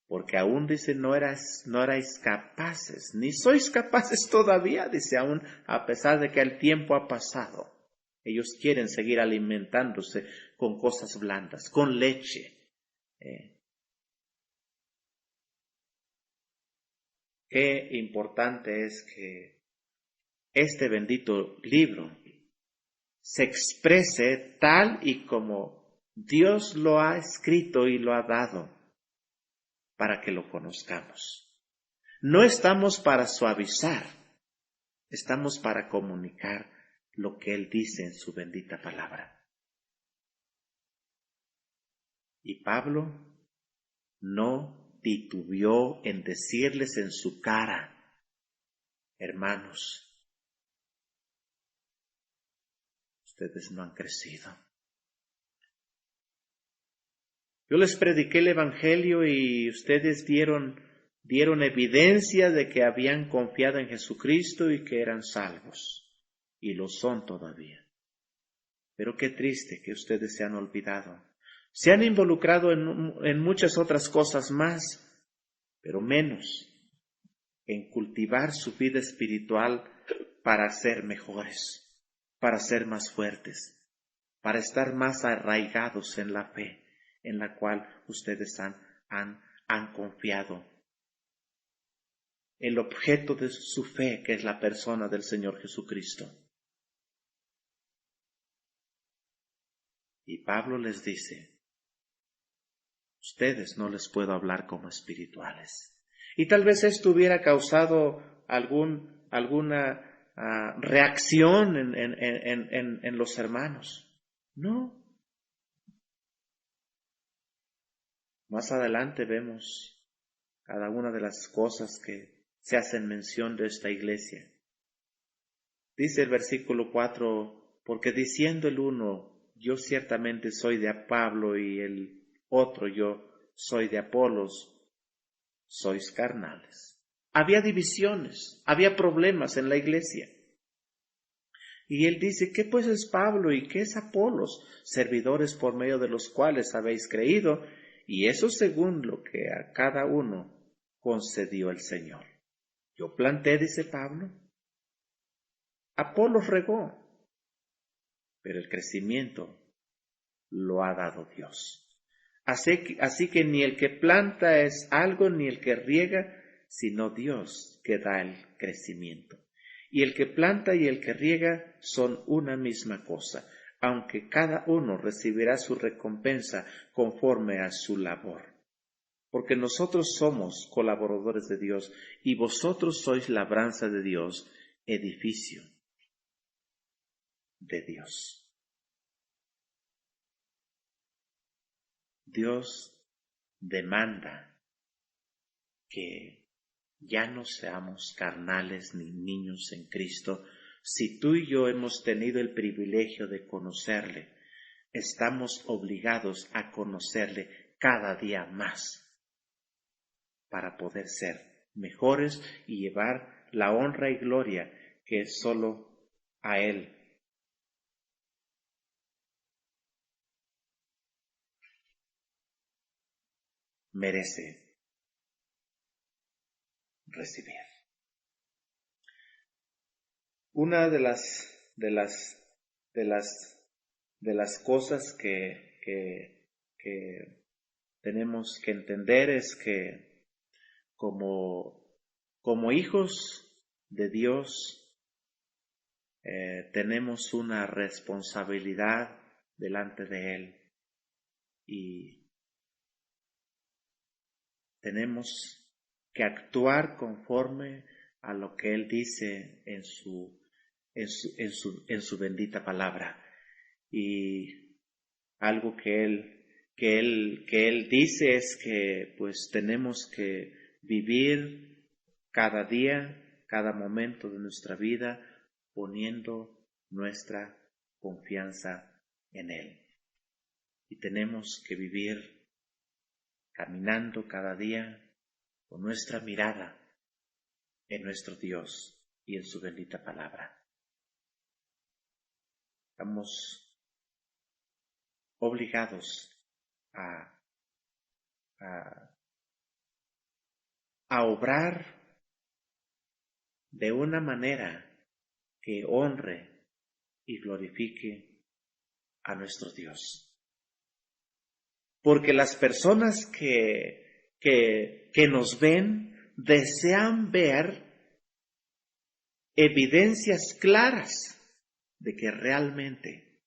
Porque aún dice, no erais capaces, ni sois capaces todavía, dice aún, a pesar de que el tiempo ha pasado. Ellos quieren seguir alimentándose con cosas blandas, con leche. Qué importante es que este bendito libro se exprese tal y como Dios lo ha escrito y lo ha dado para que lo conozcamos. No estamos para suavizar, estamos para comunicar lo que Él dice en su bendita palabra. Y Pablo no titubeó en decirles en su cara, hermanos, ustedes no han crecido. Yo les prediqué el Evangelio y ustedes dieron evidencia de que habían confiado en Jesucristo y que eran salvos. Y lo son todavía. Pero qué triste que ustedes se han olvidado. Se han involucrado en muchas otras cosas más, pero menos en cultivar su vida espiritual para ser mejores, para ser más fuertes, para estar más arraigados en la fe en la cual ustedes han confiado. El objeto de su fe, que es la persona del Señor Jesucristo. Y Pablo les dice, ustedes no les puedo hablar como espirituales. Y tal vez esto hubiera causado alguna reacción en los hermanos. No. Más adelante vemos cada una de las cosas que se hacen mención de esta iglesia. Dice el versículo 4, porque diciendo el uno, yo ciertamente soy de Pablo, y el otro, yo soy de Apolos, sois carnales. Había divisiones, había problemas en la iglesia. Y él dice, ¿qué pues es Pablo y qué es Apolos? Servidores por medio de los cuales habéis creído, y eso según lo que a cada uno concedió el Señor. Yo planté, dice Pablo, Apolos regó, pero el crecimiento lo ha dado Dios. Así que ni el que planta es algo, ni el que riega, sino Dios que da el crecimiento. Y el que planta y el que riega son una misma cosa, aunque cada uno recibirá su recompensa conforme a su labor. Porque nosotros somos colaboradores de Dios, y vosotros sois labranza de Dios, edificio de Dios. Dios demanda que ya no seamos carnales ni niños en Cristo. Si tú y yo hemos tenido el privilegio de conocerle, estamos obligados a conocerle cada día más para poder ser mejores y llevar la honra y gloria que solo a Él merece recibir. Una de las cosas que tenemos que entender es que como hijos de Dios tenemos una responsabilidad delante de Él y tenemos que actuar conforme a lo que Él dice en su bendita palabra. Y algo que Él dice es que pues tenemos que vivir cada día, cada momento de nuestra vida, poniendo nuestra confianza en Él. Y tenemos que vivir caminando cada día con nuestra mirada en nuestro Dios y en su bendita palabra. Estamos obligados a obrar de una manera que honre y glorifique a nuestro Dios. Porque las personas que nos ven desean ver evidencias claras de que realmente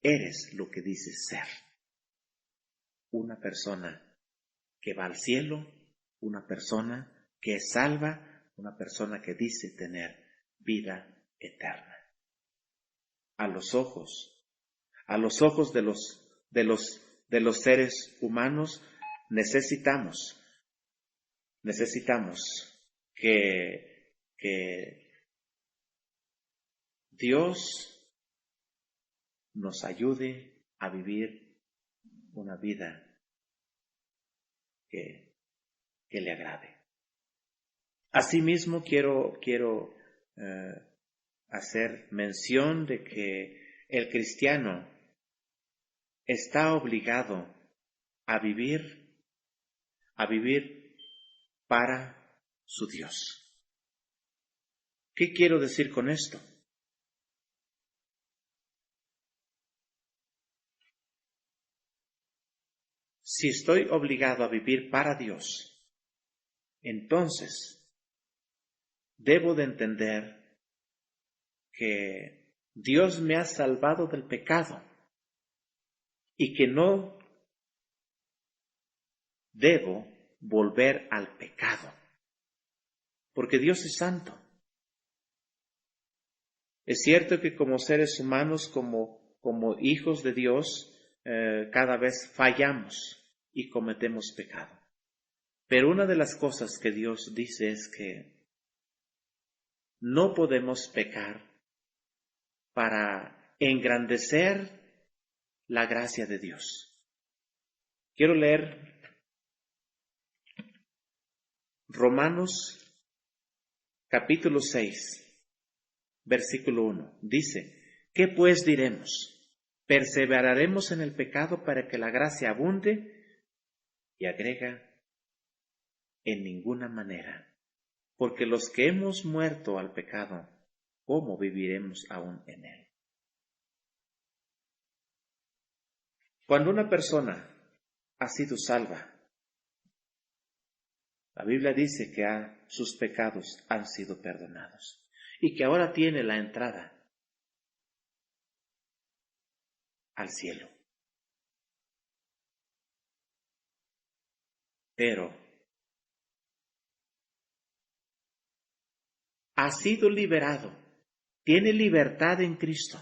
eres lo que dices ser. Una persona que va al cielo, una persona que es salva, una persona que dice tener vida eterna. A los ojos de los seres humanos necesitamos que Dios nos ayude a vivir una vida que le agrade. Asimismo, quiero hacer mención de que el cristiano está obligado a vivir para su Dios. ¿Qué quiero decir con esto? Si estoy obligado a vivir para Dios, entonces debo de entender que Dios me ha salvado del pecado y que no debo volver al pecado, porque Dios es santo. Es cierto que como seres humanos, como hijos de Dios, cada vez fallamos y cometemos pecado. Pero una de las cosas que Dios dice es que no podemos pecar para engrandecer la gracia de Dios. Quiero leer Romanos capítulo 6, versículo 1. Dice, ¿qué pues diremos? ¿Perseveraremos en el pecado para que la gracia abunde? Y agrega, en ninguna manera, porque los que hemos muerto al pecado, ¿cómo viviremos aún en él? Cuando una persona ha sido salva, la Biblia dice que sus pecados han sido perdonados y que ahora tiene la entrada al cielo. Pero ha sido liberado, tiene libertad en Cristo,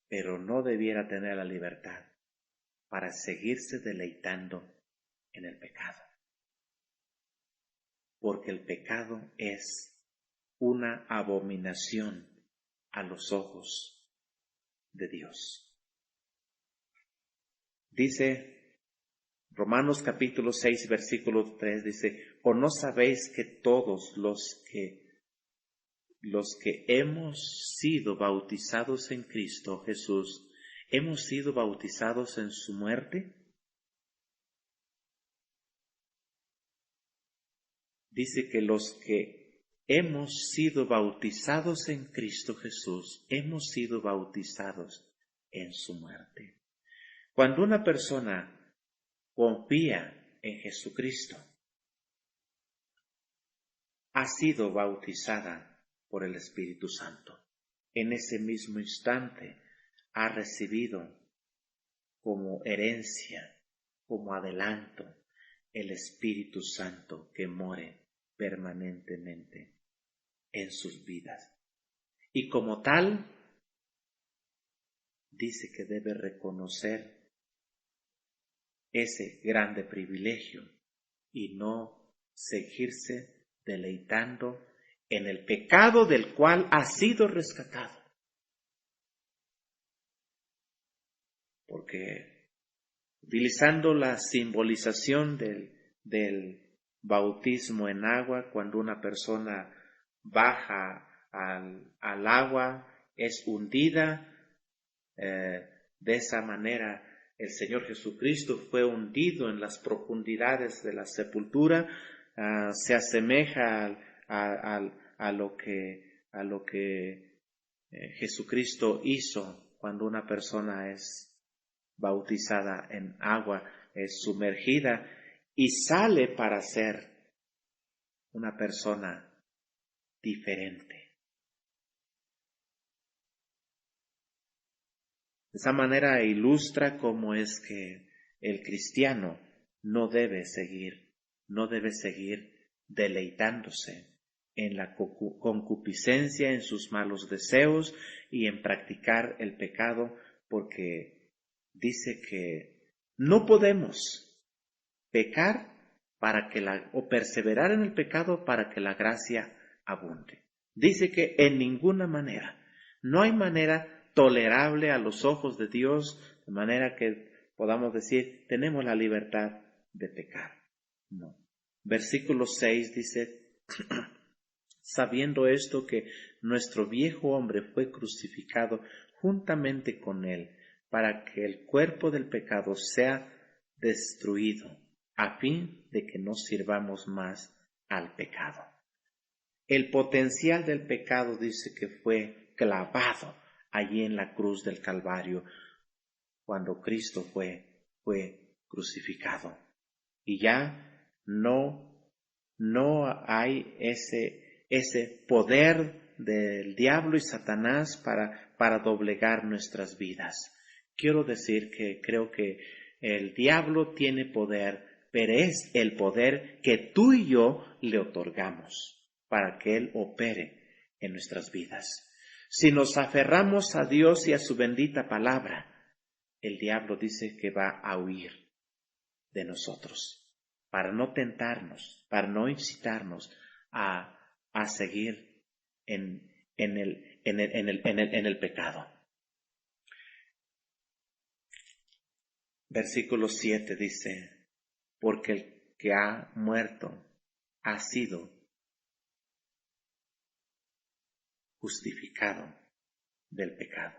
pero no debiera tener la libertad para seguirse deleitando en el pecado, porque el pecado es una abominación a los ojos de Dios. Dice Romanos capítulo 6, versículo 3, dice, ¿o no sabéis que todos los que hemos sido bautizados en Cristo Jesús, hemos sido bautizados en su muerte? Dice que los que hemos sido bautizados en Cristo Jesús, hemos sido bautizados en su muerte. Cuando una persona confía en Jesucristo, ha sido bautizada por el Espíritu Santo. En ese mismo instante ha recibido como herencia, como adelanto, el Espíritu Santo que more permanentemente en sus vidas. Y como tal, dice que debe reconocer ese grande privilegio y no seguirse deleitando en el pecado del cual ha sido rescatado. Porque utilizando la simbolización del bautismo en agua, cuando una persona baja al agua, es hundida, de esa manera el Señor Jesucristo fue hundido en las profundidades de la sepultura, se asemeja a lo que Jesucristo hizo cuando una persona es bautizada en agua, es sumergida y sale para ser una persona diferente. De esa manera ilustra cómo es que el cristiano no debe seguir deleitándose en la concupiscencia, en sus malos deseos y en practicar el pecado, porque dice que no podemos pecar o perseverar en el pecado para que la gracia abunde. Dice que en ninguna manera, no hay manera tolerable a los ojos de Dios, de manera que podamos decir, tenemos la libertad de pecar. No. Versículo 6 dice, sabiendo esto que nuestro viejo hombre fue crucificado juntamente con él, para que el cuerpo del pecado sea destruido, a fin de que no sirvamos más al pecado. El potencial del pecado dice que fue clavado allí en la cruz del Calvario, cuando Cristo fue crucificado. Y ya no hay ese poder del diablo y Satanás para doblegar nuestras vidas. Quiero decir que creo que el diablo tiene poder, pero es el poder que tú y yo le otorgamos para que él opere en nuestras vidas. Si nos aferramos a Dios y a su bendita palabra, el diablo dice que va a huir de nosotros, para no tentarnos, para no incitarnos a seguir en el pecado. Versículo 7 dice, porque el que ha muerto ha sido justificado del pecado.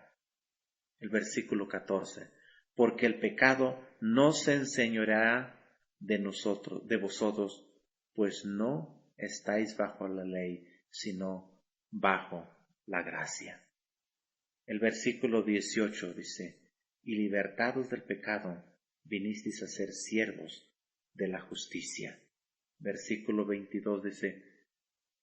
El versículo 14, porque el pecado no se enseñoreará de vosotros, pues no estáis bajo la ley, sino bajo la gracia. El versículo 18 dice, y libertados del pecado, vinisteis a ser siervos de la justicia. Versículo 22 dice,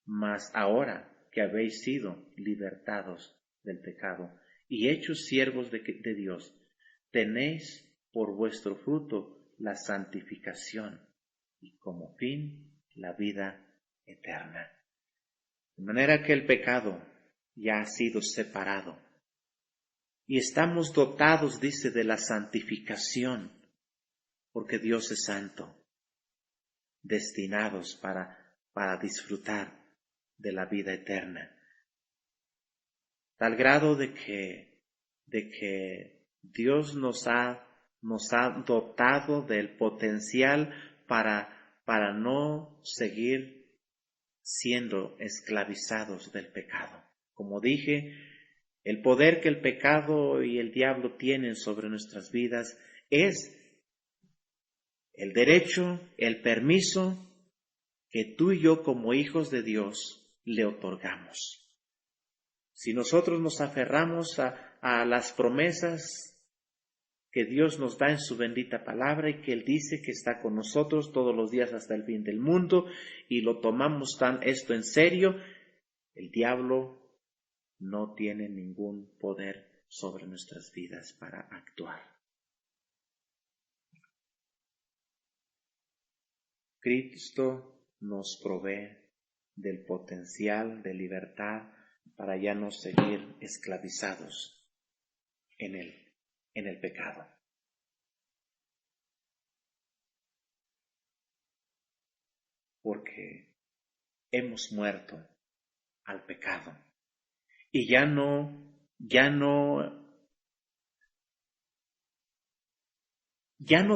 mas ahora que habéis sido libertados del pecado y hechos siervos de Dios, tenéis por vuestro fruto la santificación y como fin la vida eterna. De manera que el pecado ya ha sido separado y estamos dotados, dice, de la santificación, porque Dios es santo, destinados para disfrutar de la vida eterna. Tal grado de que Dios nos ha dotado del potencial para no seguir siendo esclavizados del pecado. Como dije, el poder que el pecado y el diablo tienen sobre nuestras vidas es el derecho, el permiso que tú y yo como hijos de Dios le otorgamos. Si nosotros nos aferramos a las promesas que Dios nos da en su bendita palabra y que Él dice que está con nosotros todos los días hasta el fin del mundo y lo tomamos esto en serio, El diablo no tiene ningún poder sobre nuestras vidas para actuar. Cristo nos provee del potencial de libertad para ya no seguir esclavizados en el pecado. Porque hemos muerto al pecado y ya no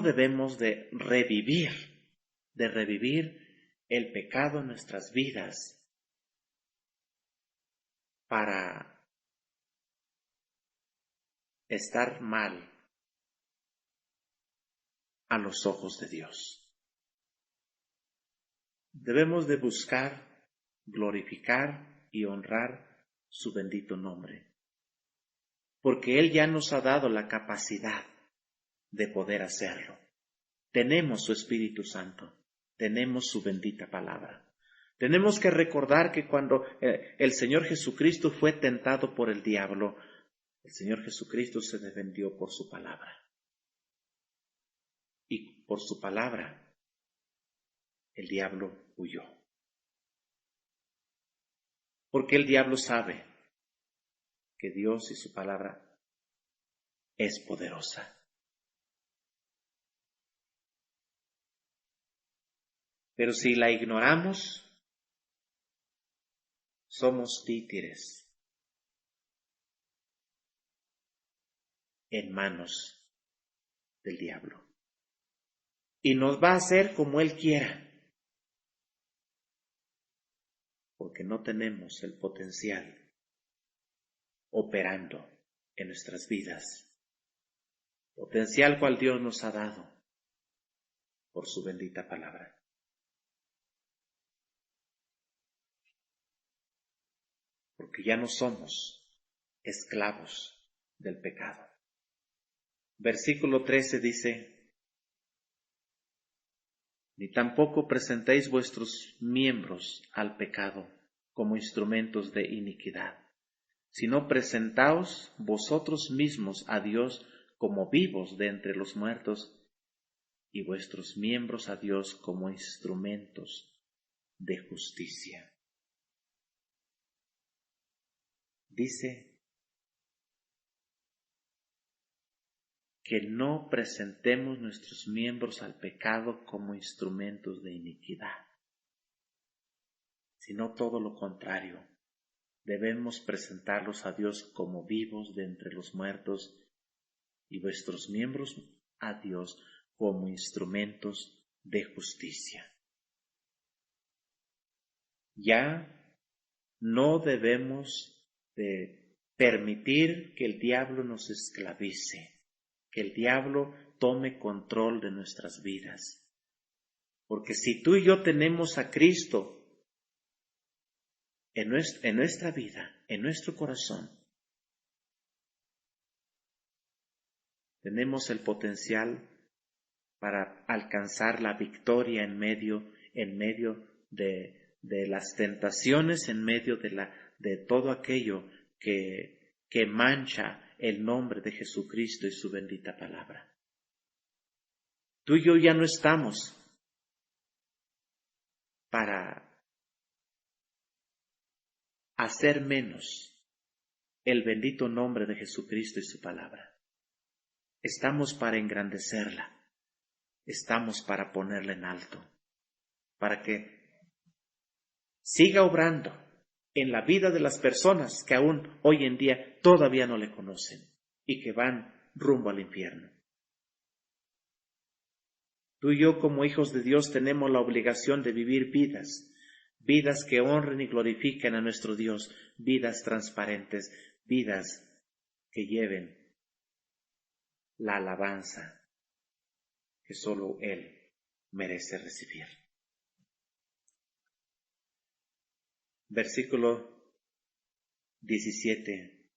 debemos de revivir el pecado en nuestras vidas para estar mal a los ojos de Dios. Debemos de buscar, glorificar y honrar su bendito nombre, porque Él ya nos ha dado la capacidad de poder hacerlo. Tenemos su Espíritu Santo, tenemos su bendita palabra. Tenemos que recordar que cuando el Señor Jesucristo fue tentado por el diablo, el Señor Jesucristo se defendió por su palabra. Y por su palabra, el diablo huyó. Porque el diablo sabe que Dios y su palabra es poderosa. Pero si la ignoramos, somos títeres en manos del diablo. Y nos va a hacer como Él quiera, porque no tenemos el potencial operando en nuestras vidas, potencial cual Dios nos ha dado por su bendita palabra. Porque ya no somos esclavos del pecado. Versículo 13 dice: ni tampoco presentéis vuestros miembros al pecado como instrumentos de iniquidad, sino presentaos vosotros mismos a Dios como vivos de entre los muertos, y vuestros miembros a Dios como instrumentos de justicia. Dice que no presentemos nuestros miembros al pecado como instrumentos de iniquidad, sino todo lo contrario. Debemos presentarlos a Dios como vivos de entre los muertos y vuestros miembros a Dios como instrumentos de justicia. Ya no debemos de permitir que el diablo nos esclavice, que el diablo tome control de nuestras vidas. Porque si tú y yo tenemos a Cristo en nuestra vida, en nuestro corazón, tenemos el potencial para alcanzar la victoria en medio de las tentaciones, en medio de todo aquello que mancha el nombre de Jesucristo y su bendita palabra. Tú y yo ya no estamos para hacer menos el bendito nombre de Jesucristo y su palabra. Estamos para engrandecerla, estamos para ponerla en alto, para que siga obrando en la vida de las personas que aún hoy en día todavía no le conocen y que van rumbo al infierno. Tú y yo como hijos de Dios tenemos la obligación de vivir vidas que honren y glorifiquen a nuestro Dios, vidas transparentes, vidas que lleven la alabanza que solo Él merece recibir. Versículo 17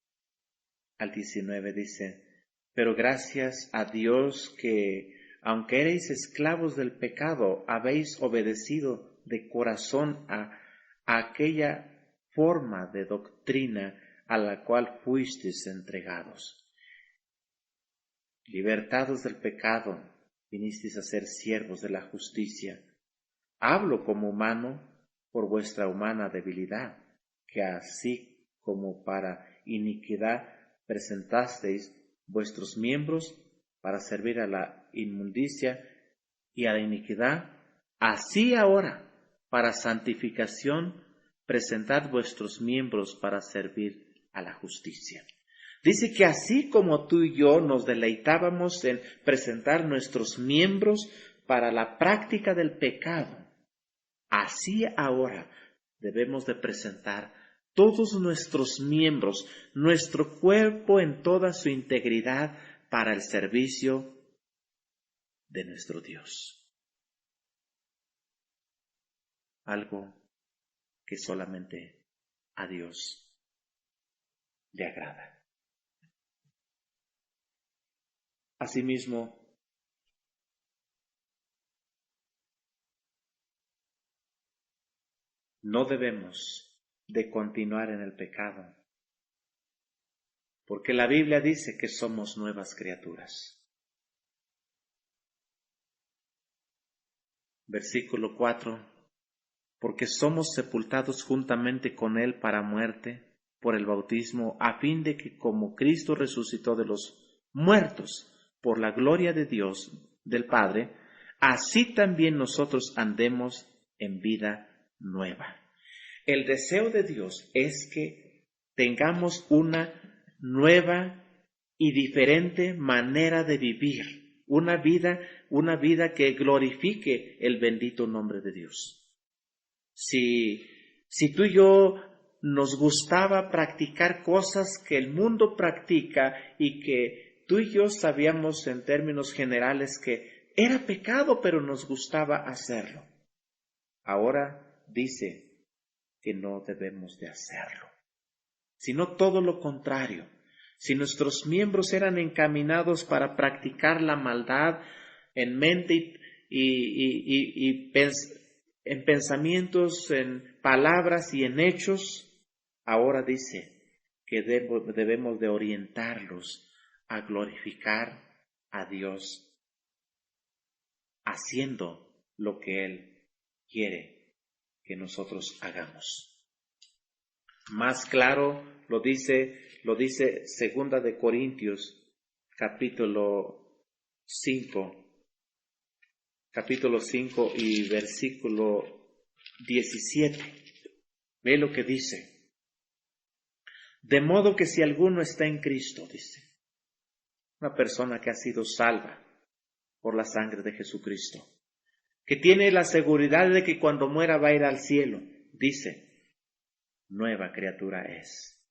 al 19 dice: pero gracias a Dios que, aunque erais esclavos del pecado, habéis obedecido de corazón a aquella forma de doctrina a la cual fuisteis entregados. Libertados del pecado, vinisteis a ser siervos de la justicia. Hablo como humano por vuestra humana debilidad, que así como para iniquidad presentasteis vuestros miembros para servir a la inmundicia y a la iniquidad, así ahora, para santificación, presentad vuestros miembros para servir a la justicia. Dice que así como tú y yo nos deleitábamos en presentar nuestros miembros para la práctica del pecado, así ahora debemos de presentar todos nuestros miembros, nuestro cuerpo en toda su integridad para el servicio de nuestro Dios. Algo que solamente a Dios le agrada. Asimismo, no debemos de continuar en el pecado, porque la Biblia dice que somos nuevas criaturas. Versículo 4, porque somos sepultados juntamente con Él para muerte por el bautismo, a fin de que como Cristo resucitó de los muertos por la gloria de Dios, del Padre, así también nosotros andemos en vida nueva. El deseo de Dios es que tengamos una nueva y diferente manera de vivir, una vida que glorifique el bendito nombre de Dios. Si tú y yo nos gustaba practicar cosas que el mundo practica y que tú y yo sabíamos en términos generales que era pecado, pero nos gustaba hacerlo, ahora dice que no debemos de hacerlo, sino todo lo contrario. Si nuestros miembros eran encaminados para practicar la maldad en mente en pensamientos, en palabras y en hechos, ahora dice que debemos de orientarlos a glorificar a Dios, haciendo lo que Él quiere que nosotros hagamos. Más claro lo dice Segunda de Corintios, capítulo 5 y versículo 17. Ve lo que dice. De modo que si alguno está en Cristo, dice, una persona que ha sido salva por la sangre de Jesucristo, que tiene la seguridad de que cuando muera va a ir al cielo, dice, nueva criatura es.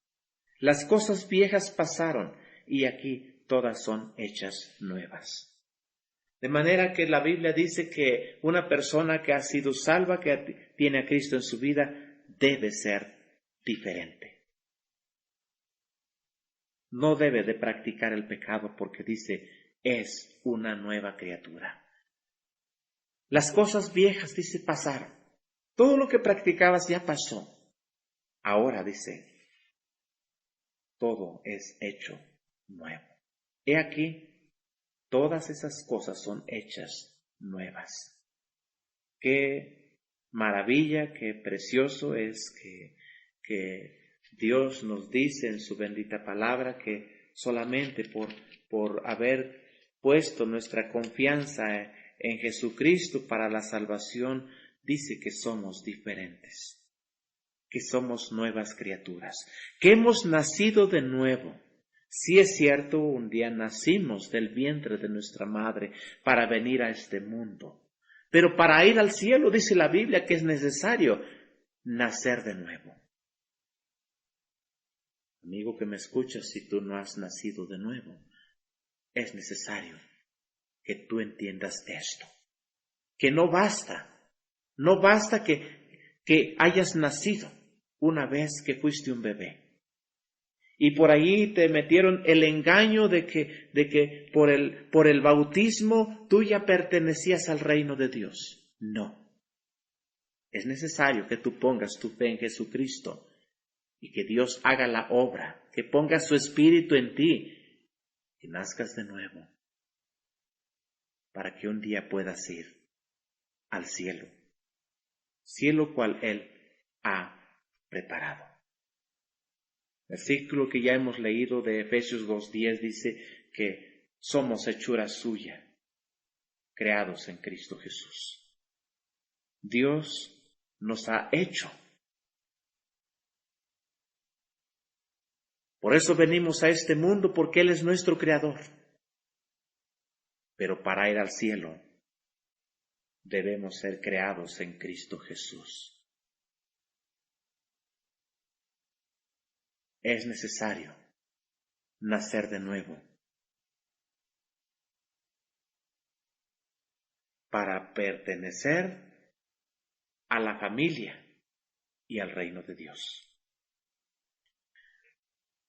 Las cosas viejas pasaron y aquí todas son hechas nuevas. De manera que la Biblia dice que una persona que ha sido salva, que tiene a Cristo en su vida, debe ser diferente. No debe de practicar el pecado porque dice, es una nueva criatura. Las cosas viejas, dice, pasaron. Todo lo que practicabas ya pasó. Ahora, dice, todo es hecho nuevo. He aquí, todas esas cosas son hechas nuevas. Qué maravilla, qué precioso es que Dios nos dice en su bendita palabra que solamente por haber puesto nuestra confianza en Jesucristo para la salvación, dice que somos diferentes, que somos nuevas criaturas, que hemos nacido de nuevo. Sí es cierto, un día nacimos del vientre de nuestra madre para venir a este mundo, pero para ir al cielo dice la Biblia que es necesario nacer de nuevo. Amigo que me escuchas, si tú no has nacido de nuevo, es necesario que tú entiendas esto, que no basta que hayas nacido una vez que fuiste un bebé. Y por ahí te metieron el engaño de que por el bautismo tú ya pertenecías al reino de Dios. No. Es necesario que tú pongas tu fe en Jesucristo y que Dios haga la obra, que ponga su espíritu en ti, que nazcas de nuevo, para que un día puedas ir al cielo, cielo cual Él ha preparado. Versículo que ya hemos leído de Efesios 2:10 dice que somos hechura suya, creados en Cristo Jesús. Dios nos ha hecho. Por eso venimos a este mundo, porque Él es nuestro creador. Pero para ir al cielo debemos ser creados en Cristo Jesús. Es necesario nacer de nuevo para pertenecer a la familia y al reino de Dios.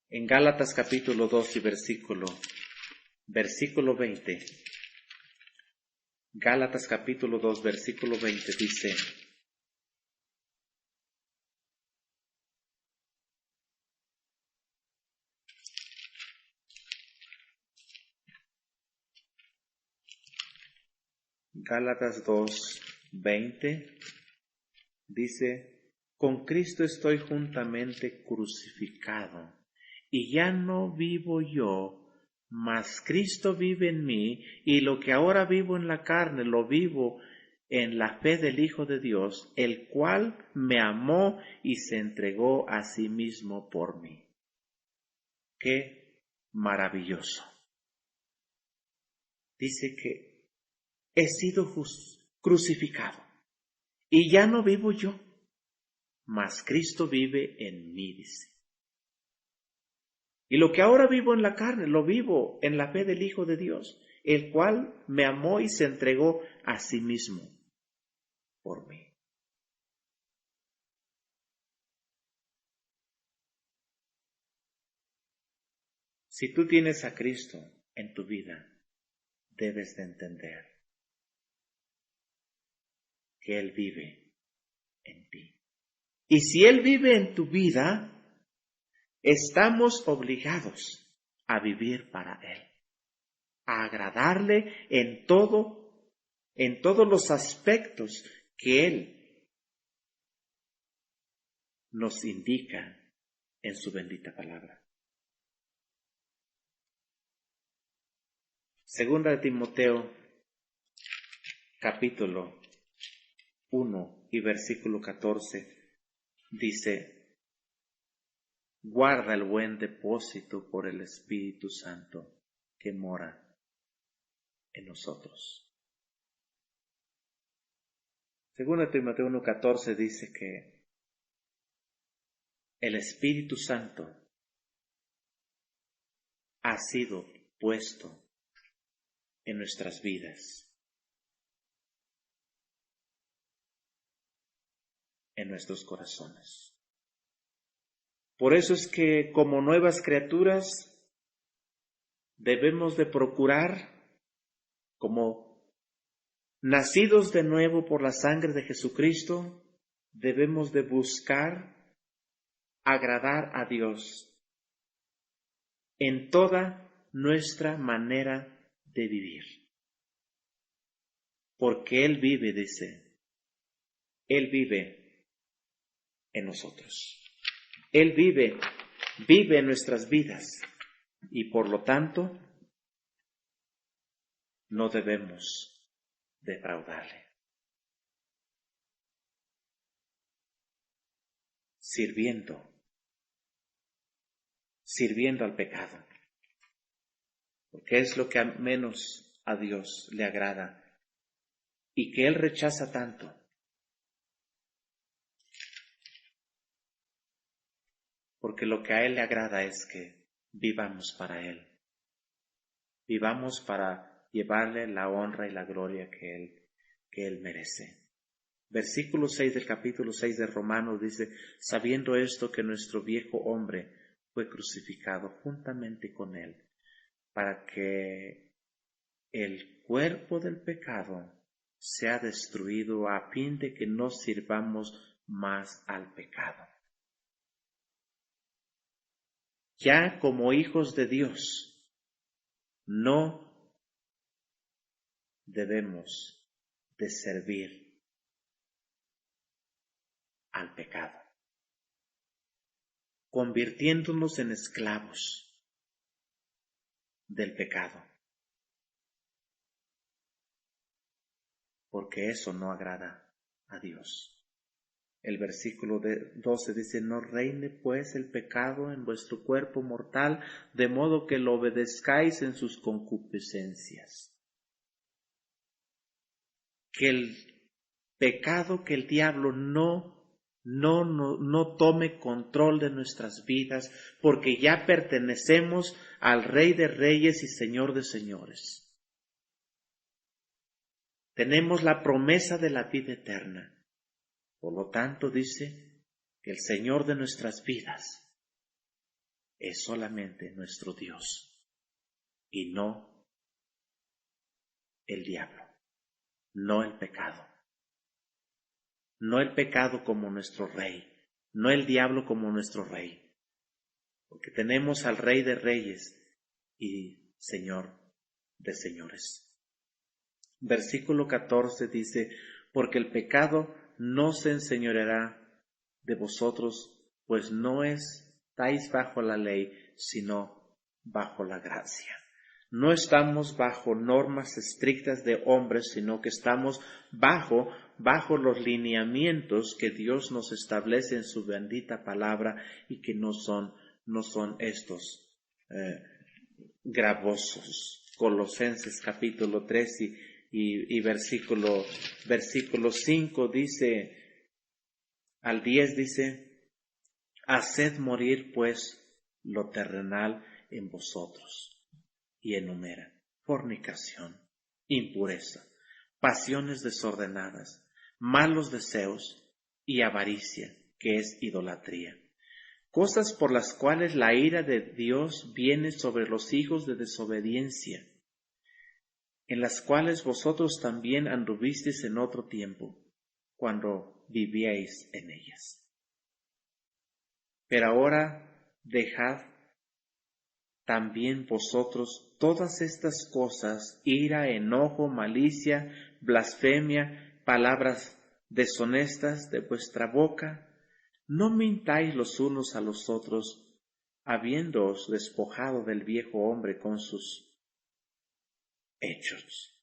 En Gálatas capítulo 2 y versículo 20, Gálatas capítulo 2, versículo 20 dice: Gálatas 2, 20 dice: con Cristo estoy juntamente crucificado, y ya no vivo yo, mas Cristo vive en mí, y lo que ahora vivo en la carne, lo vivo en la fe del Hijo de Dios, el cual me amó y se entregó a sí mismo por mí. ¡Qué maravilloso! Dice que he sido crucificado, y ya no vivo yo, mas Cristo vive en mí, dice. Y lo que ahora vivo en la carne, lo vivo en la fe del Hijo de Dios, el cual me amó y se entregó a sí mismo por mí. Si tú tienes a Cristo en tu vida, debes de entender que Él vive en ti. Y si Él vive en tu vida, estamos obligados a vivir para Él, a agradarle en todos los aspectos que Él nos indica en su bendita palabra. Segunda de Timoteo, capítulo 1 y versículo 14, dice: guarda el buen depósito por el Espíritu Santo que mora en nosotros. Segunda de Timoteo 1:14 dice que el Espíritu Santo ha sido puesto en nuestras vidas, en nuestros corazones. Por eso es que como nuevas criaturas debemos de procurar, como nacidos de nuevo por la sangre de Jesucristo, debemos de buscar agradar a Dios en toda nuestra manera de vivir. Porque Él vive, dice, Él vive en nosotros. Él vive en nuestras vidas y por lo tanto no debemos defraudarle. Sirviendo al pecado, porque es lo que menos a Dios le agrada y que Él rechaza tanto. Porque lo que a Él le agrada es que vivamos para Él, vivamos para llevarle la honra y la gloria que Él merece. Versículo 6 del capítulo 6 de Romanos dice: sabiendo esto, que nuestro viejo hombre fue crucificado juntamente con Él, para que el cuerpo del pecado sea destruido, a fin de que no sirvamos más al pecado. ya como hijos de Dios, no debemos de servir al pecado, convirtiéndonos en esclavos del pecado, porque eso no agrada a Dios. El versículo 12 dice, no reine pues el pecado en vuestro cuerpo mortal, de modo que lo obedezcáis en sus concupiscencias. Que el pecado, que el diablo no tome control de nuestras vidas, porque ya pertenecemos al Rey de Reyes y Señor de Señores. Tenemos la promesa de la vida eterna. Por lo tanto, dice que el Señor de nuestras vidas es solamente nuestro Dios y no el diablo, no el pecado. No el pecado como nuestro rey, no el diablo como nuestro rey, porque tenemos al Rey de Reyes y Señor de Señores. Versículo 14 dice, porque el pecado no se enseñoreará de vosotros, pues no estáis bajo la ley, sino bajo la gracia. No estamos bajo normas estrictas de hombres, sino que estamos bajo los lineamientos que Dios nos establece en su bendita palabra y que no son estos gravosos. Colosenses capítulo 3 y versículo 5 dice, al 10 dice, haced morir pues lo terrenal en vosotros, y enumera fornicación, impureza, pasiones desordenadas, malos deseos y avaricia, que es idolatría, cosas por las cuales la ira de Dios viene sobre los hijos de desobediencia, en las cuales vosotros también anduvisteis en otro tiempo, cuando vivíais en ellas. Pero ahora dejad también vosotros todas estas cosas, ira, enojo, malicia, blasfemia, palabras deshonestas de vuestra boca. No mintáis los unos a los otros, habiéndoos despojado del viejo hombre con sus hechos,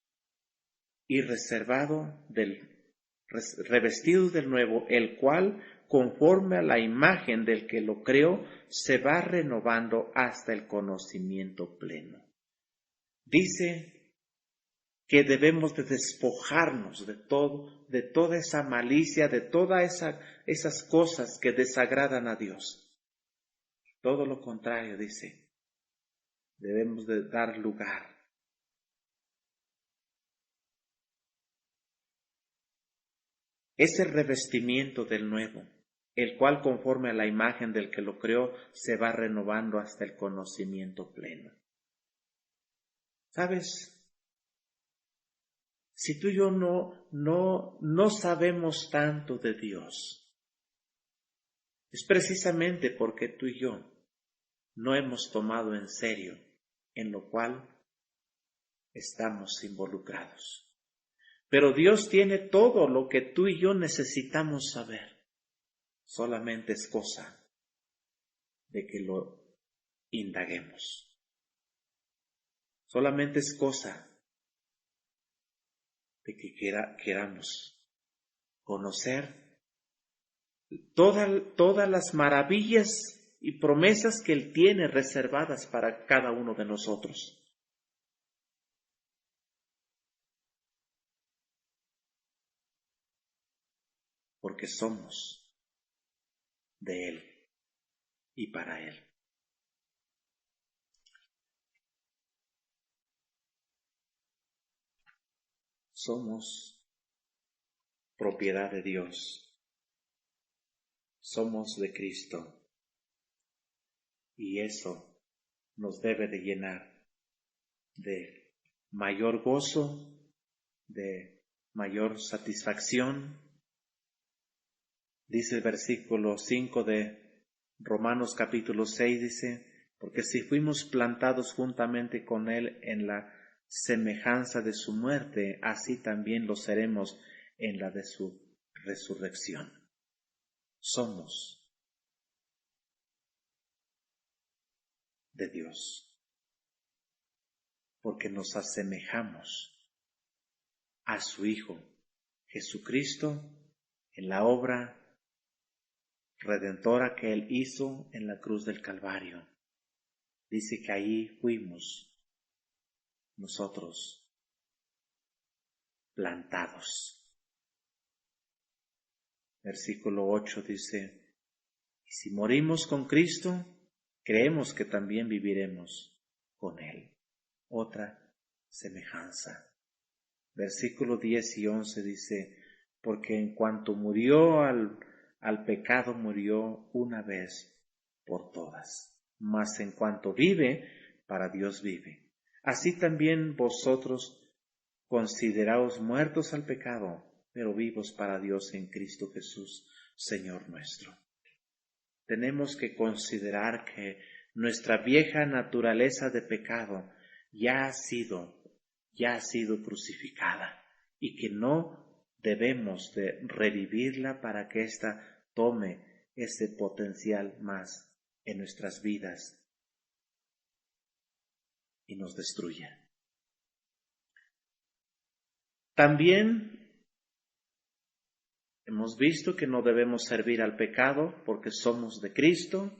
y revestidos del nuevo, el cual, conforme a la imagen del que lo creó, se va renovando hasta el conocimiento pleno. Dice que debemos de despojarnos de toda esa malicia, de todas esas cosas que desagradan a Dios. Todo lo contrario, dice, debemos de dar lugar ese revestimiento del nuevo, el cual conforme a la imagen del que lo creó se va renovando hasta el conocimiento pleno. ¿Sabes? Si tú y yo no sabemos tanto de Dios, es precisamente porque tú y yo no hemos tomado en serio en lo cual estamos involucrados. Pero Dios tiene todo lo que tú y yo necesitamos saber. Solamente es cosa de que lo indaguemos. Solamente es cosa de que queramos conocer todas las maravillas y promesas que Él tiene reservadas para cada uno de nosotros. Porque somos de Él y para Él. Somos propiedad de Dios. Somos de Cristo. Y eso nos debe de llenar de mayor gozo, de mayor satisfacción. Dice el versículo 5 de Romanos capítulo 6, dice, Porque si fuimos plantados juntamente con Él en la semejanza de su muerte, así también lo seremos en la de su resurrección. Somos de Dios, porque nos asemejamos a su Hijo, Jesucristo, en la obra redentora que Él hizo en la cruz del Calvario. Dice que ahí fuimos nosotros plantados. Versículo 8 dice, y si morimos con Cristo, creemos que también viviremos con Él. Otra semejanza. Versículo 10 y 11 dice, porque en cuanto murió al pecado, murió una vez por todas, mas en cuanto vive, para Dios vive. Así también vosotros consideraos muertos al pecado, pero vivos para Dios en Cristo Jesús, Señor nuestro. Tenemos que considerar que nuestra vieja naturaleza de pecado ya ha sido crucificada y que no debemos de revivirla para que ésta tome ese potencial más en nuestras vidas y nos destruya. También hemos visto que no debemos servir al pecado porque somos de Cristo.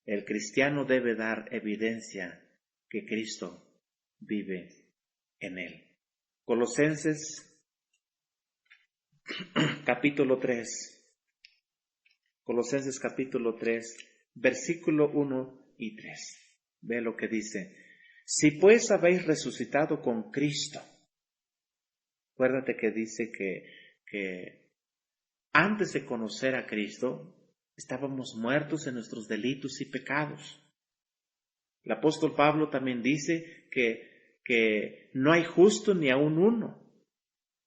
El cristiano debe dar evidencia que Cristo vive en él. Colosenses capítulo 3. Colosenses capítulo 3, versículo 1 y 3. Ve lo que dice. Si pues habéis resucitado con Cristo. Acuérdate que dice que antes de conocer a Cristo, estábamos muertos en nuestros delitos y pecados. El apóstol Pablo también dice que no hay justo ni aun uno.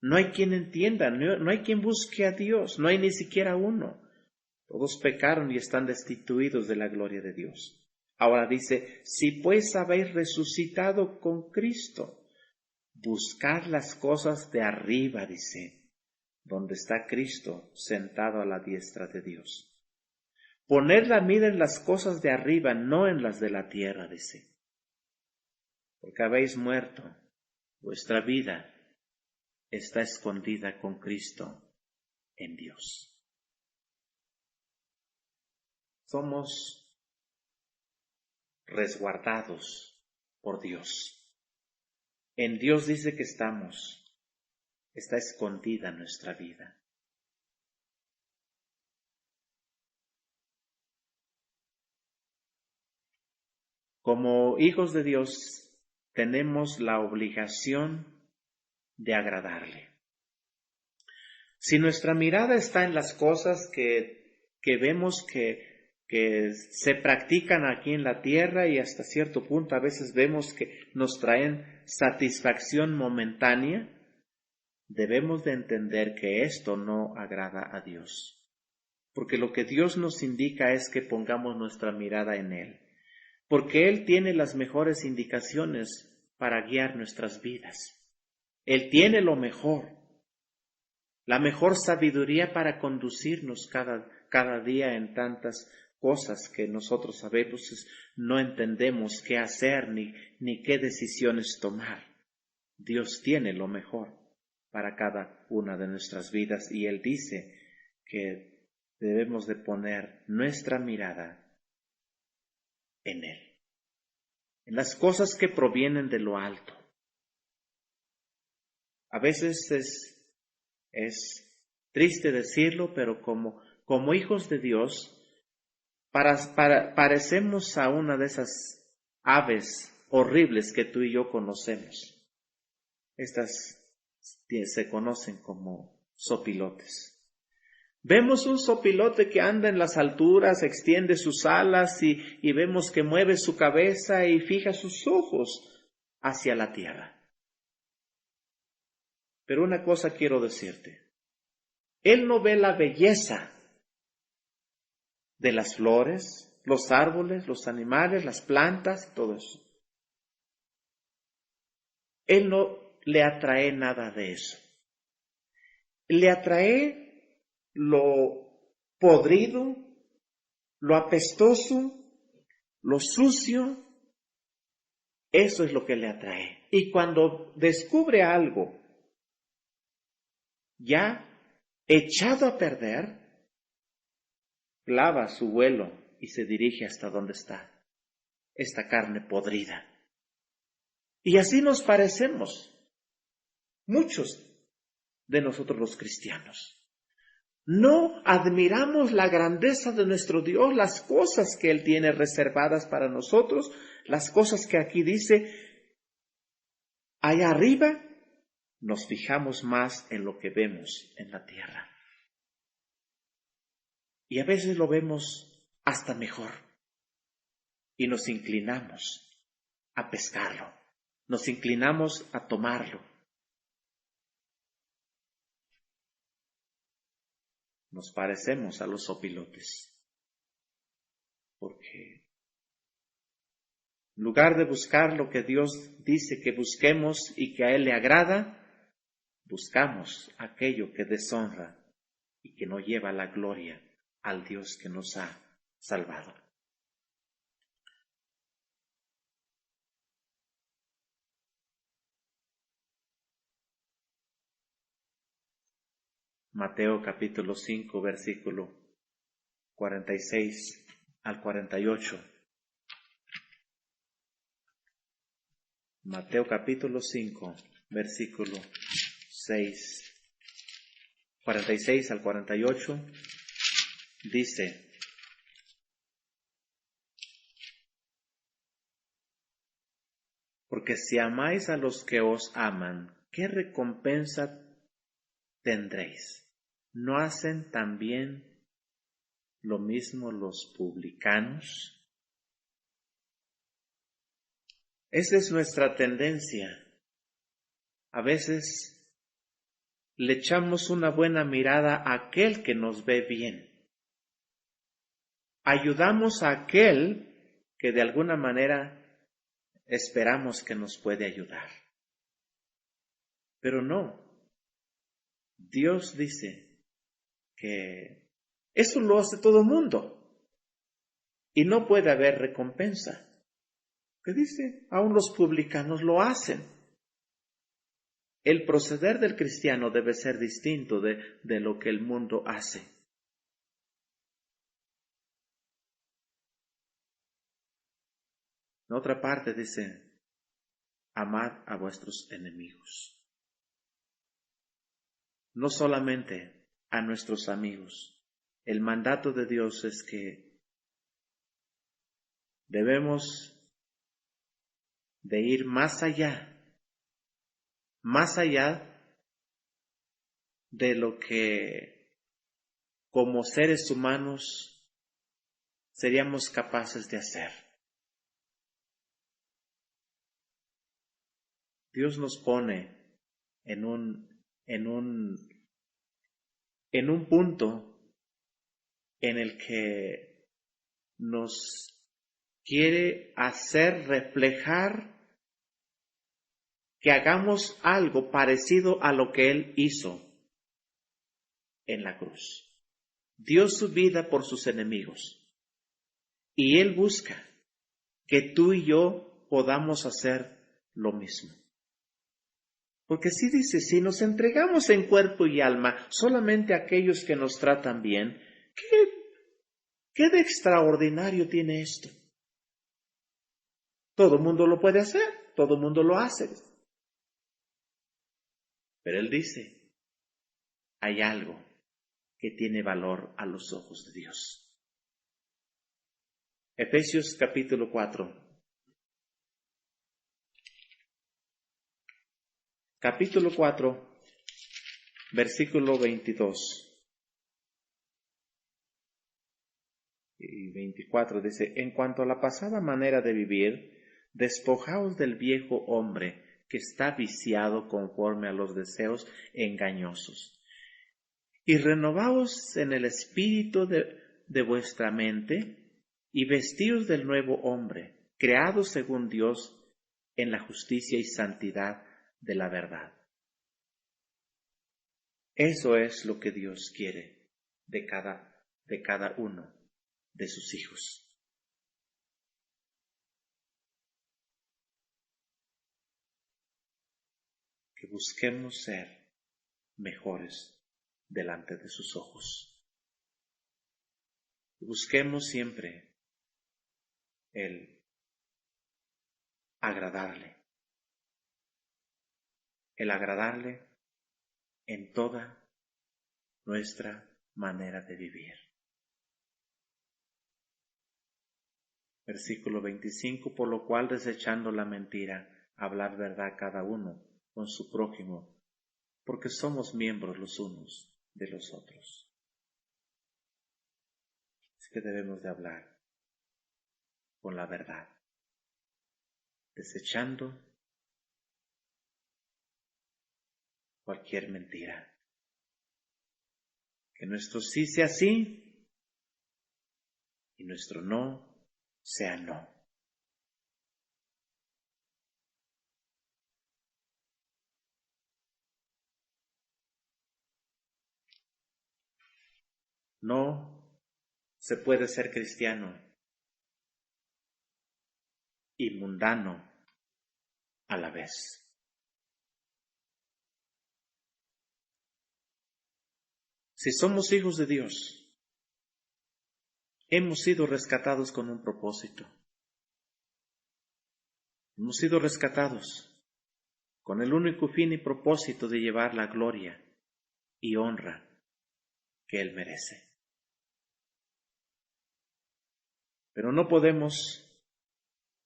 No hay quien entienda, no hay quien busque a Dios, no hay ni siquiera uno. Todos pecaron y están destituidos de la gloria de Dios. Ahora dice, si pues habéis resucitado con Cristo, buscad las cosas de arriba, dice, donde está Cristo sentado a la diestra de Dios. Poned la mira en las cosas de arriba, no en las de la tierra, dice. Porque habéis muerto, vuestra vida está escondida con Cristo en Dios. Somos resguardados por Dios. En Dios dice que está escondida nuestra vida. Como hijos de Dios tenemos la obligación de agradarle. Si nuestra mirada está en las cosas que vemos que se practican aquí en la tierra y hasta cierto punto a veces vemos que nos traen satisfacción momentánea, debemos de entender que esto no agrada a Dios. Porque lo que Dios nos indica es que pongamos nuestra mirada en Él. Porque Él tiene las mejores indicaciones para guiar nuestras vidas. Él tiene lo mejor, la mejor sabiduría para conducirnos cada día en tantas cosas que nosotros a veces no entendemos qué hacer ni qué decisiones tomar. Dios tiene lo mejor para cada una de nuestras vidas y Él dice que debemos de poner nuestra mirada en Él, en las cosas que provienen de lo alto. A veces es triste decirlo, pero como hijos de Dios, parecemos a una de esas aves horribles que tú y yo conocemos. Estas se conocen como zopilotes. Vemos un zopilote que anda en las alturas, extiende sus alas y vemos que mueve su cabeza y fija sus ojos hacia la tierra. Pero una cosa quiero decirte. Él no ve la belleza de las flores, los árboles, los animales, las plantas, todo eso. Él no le atrae nada de eso. Le atrae lo podrido, lo apestoso, lo sucio. Eso es lo que le atrae. Y cuando descubre algo ya echado a perder, lava su vuelo y se dirige hasta donde está esta carne podrida. Y así nos parecemos muchos de nosotros los cristianos. No admiramos la grandeza de nuestro Dios, las cosas que Él tiene reservadas para nosotros, las cosas que aquí dice, allá arriba nos fijamos más en lo que vemos en la tierra. Y a veces lo vemos hasta mejor. Y nos inclinamos a pescarlo, nos inclinamos a tomarlo. Nos parecemos a los opilotes, porque en lugar de buscar lo que Dios dice que busquemos y que a Él le agrada, buscamos aquello que deshonra y que no lleva la gloria al Dios que nos ha salvado. Mateo capítulo 5, versículo 46 al 48. Mateo capítulo 5, versículo 46 al 48, dice: porque si amáis a los que os aman, ¿qué recompensa tendréis? ¿No hacen también lo mismo los publicanos? Esa es nuestra tendencia. A veces le echamos una buena mirada a aquel que nos ve bien. Ayudamos a aquel que de alguna manera esperamos que nos puede ayudar. Pero no. Dios dice que eso lo hace todo el mundo y no puede haber recompensa. ¿Qué dice? Aún los publicanos lo hacen. El proceder del cristiano debe ser distinto de lo que el mundo hace. En otra parte dice: amad a vuestros enemigos. No solamente a nuestros amigos. El mandato de Dios es que debemos de ir más allá de lo que como seres humanos seríamos capaces de hacer. Dios nos pone en un punto en el que nos quiere hacer reflejar que hagamos algo parecido a lo que Él hizo en la cruz. Dio su vida por sus enemigos y Él busca que tú y yo podamos hacer lo mismo. Porque sí dice, si nos entregamos en cuerpo y alma solamente a aquellos que nos tratan bien, ¿qué de extraordinario tiene esto? Todo el mundo lo puede hacer, todo el mundo lo hace. Pero Él dice, hay algo que tiene valor a los ojos de Dios. Efesios capítulo 4. Capítulo 4, versículo 22 y 24 dice: en cuanto a la pasada manera de vivir, despojaos del viejo hombre que está viciado conforme a los deseos engañosos, y renovaos en el espíritu de vuestra mente, y vestíos del nuevo hombre, creado según Dios en la justicia y santidad de la verdad. Eso es lo que Dios quiere de cada uno de sus hijos. Que busquemos ser mejores delante de sus ojos. Busquemos siempre el agradarle en toda nuestra manera de vivir. Versículo 25, por lo cual desechando la mentira, hablar verdad cada uno con su prójimo, porque somos miembros los unos de los otros. Es que debemos de hablar con la verdad, desechando cualquier mentira. Que nuestro sí sea sí y nuestro no sea no. No se puede ser cristiano y mundano a la vez. Si somos hijos de Dios, hemos sido rescatados con un propósito. Hemos sido rescatados con el único fin y propósito de llevar la gloria y honra que Él merece. Pero no podemos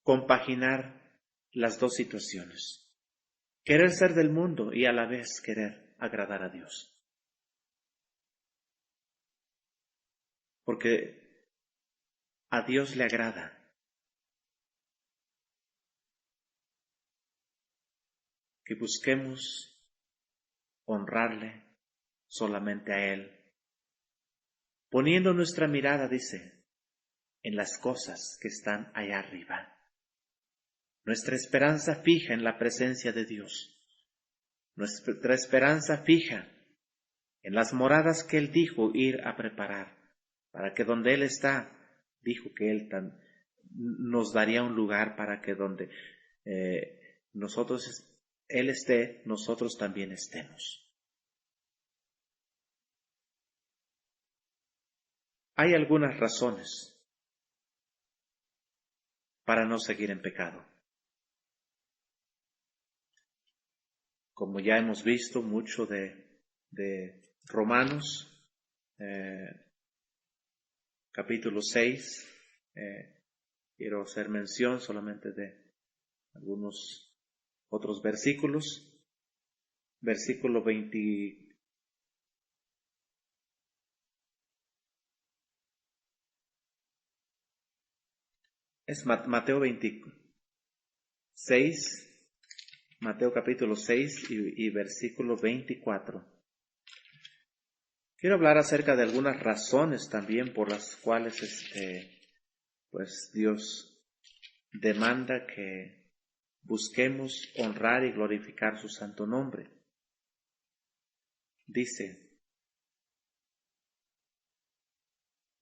compaginar las dos situaciones. Querer ser del mundo y a la vez querer agradar a Dios. Porque a Dios le agrada que busquemos honrarle solamente a Él, poniendo nuestra mirada, dice, en las cosas que están allá arriba. Nuestra esperanza fija en la presencia de Dios. Nuestra esperanza fija en las moradas que Él dijo ir a preparar, para que donde Él está, dijo que Él nos daría un lugar para que donde Él esté, nosotros también estemos. Hay algunas razones para no seguir en pecado. Como ya hemos visto mucho de Romanos, capítulo 6, quiero hacer mención solamente de algunos otros versículos. Versículo 20. Es Mateo 26, Mateo capítulo 6 y versículo 24. Quiero hablar acerca de algunas razones también por las cuales pues Dios demanda que busquemos honrar y glorificar su santo nombre. Dice,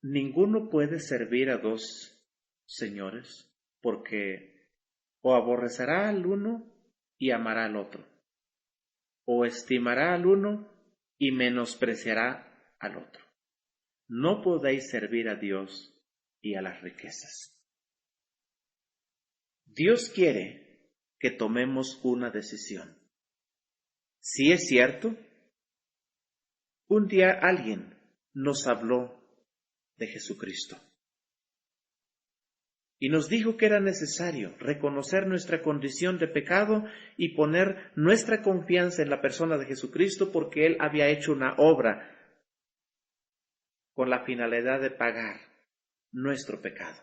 ninguno puede servir a dos señores, porque o aborrecerá al uno y amará al otro, o estimará al uno y menospreciará al otro. No podéis servir a Dios y a las riquezas. Dios quiere que tomemos una decisión. Si es cierto, un día alguien nos habló de Jesucristo y nos dijo que era necesario reconocer nuestra condición de pecado y poner nuestra confianza en la persona de Jesucristo porque Él había hecho una obra con la finalidad de pagar nuestro pecado.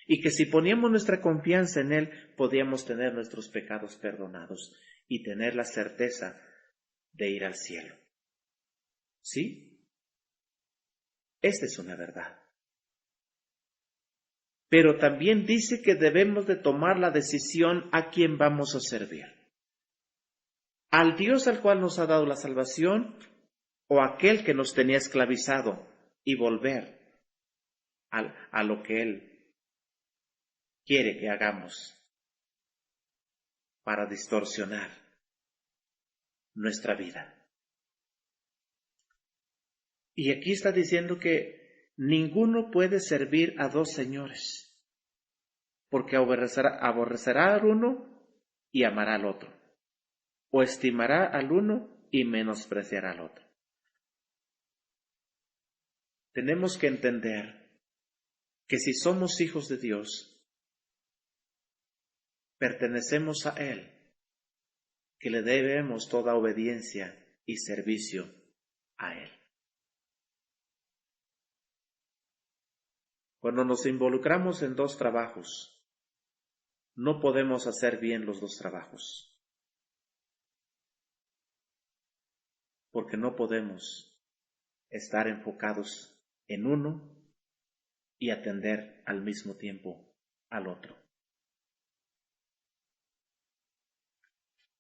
Y que si poníamos nuestra confianza en Él, podíamos tener nuestros pecados perdonados y tener la certeza de ir al cielo. ¿Sí? Esta es una verdad. pero también dice que debemos de tomar la decisión a quién vamos a servir. Al Dios al cual nos ha dado la salvación o aquel que nos tenía esclavizado y volver a lo que Él quiere que hagamos para distorsionar nuestra vida. Y aquí está diciendo que ninguno puede servir a dos señores, porque aborrecerá al uno y amará al otro, o estimará al uno y menospreciará al otro. Tenemos que entender que si somos hijos de Dios, pertenecemos a Él, que le debemos toda obediencia y servicio a Él. Cuando nos involucramos en dos trabajos, no podemos hacer bien los dos trabajos, porque no podemos estar enfocados en uno y atender al mismo tiempo al otro.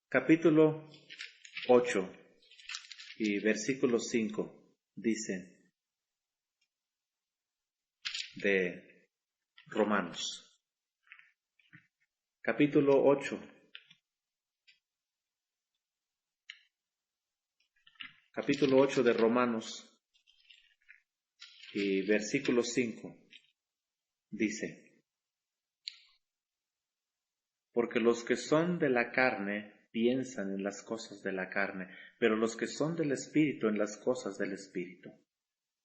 Capítulo 8 y versículo 5 dice de Romanos. Capítulo 8. Capítulo 8 de Romanos y versículo 5 dice: porque los que son de la carne piensan en las cosas de la carne, pero los que son del Espíritu en las cosas del Espíritu.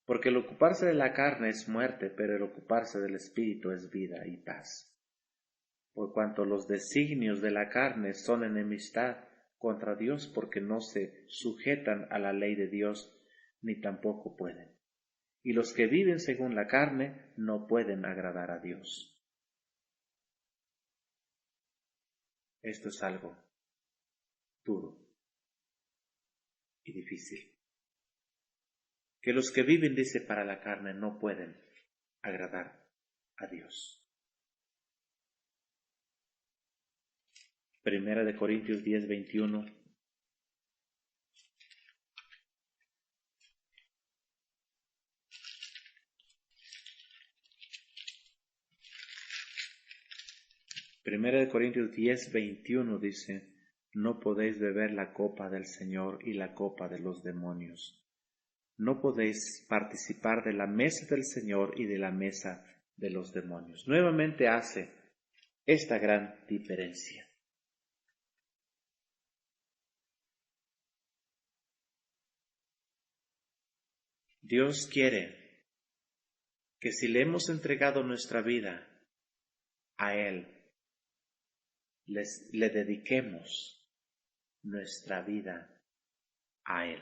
Porque el ocuparse de la carne es muerte, pero el ocuparse del Espíritu es vida y paz. Por cuanto los designios de la carne son enemistad contra Dios, porque no se sujetan a la ley de Dios, ni tampoco pueden. Y los que viven según la carne no pueden agradar a Dios. Esto es algo duro y difícil. Que los que viven, dice, para la carne no pueden agradar a Dios. Primera de Corintios 10:21. Primera de Corintios 10:21 dice: no podéis beber la copa del Señor y la copa de los demonios. No podéis participar de la mesa del Señor y de la mesa de los demonios. Nuevamente hace esta gran diferencia. Dios quiere que si le hemos entregado nuestra vida a Él, le dediquemos nuestra vida a Él.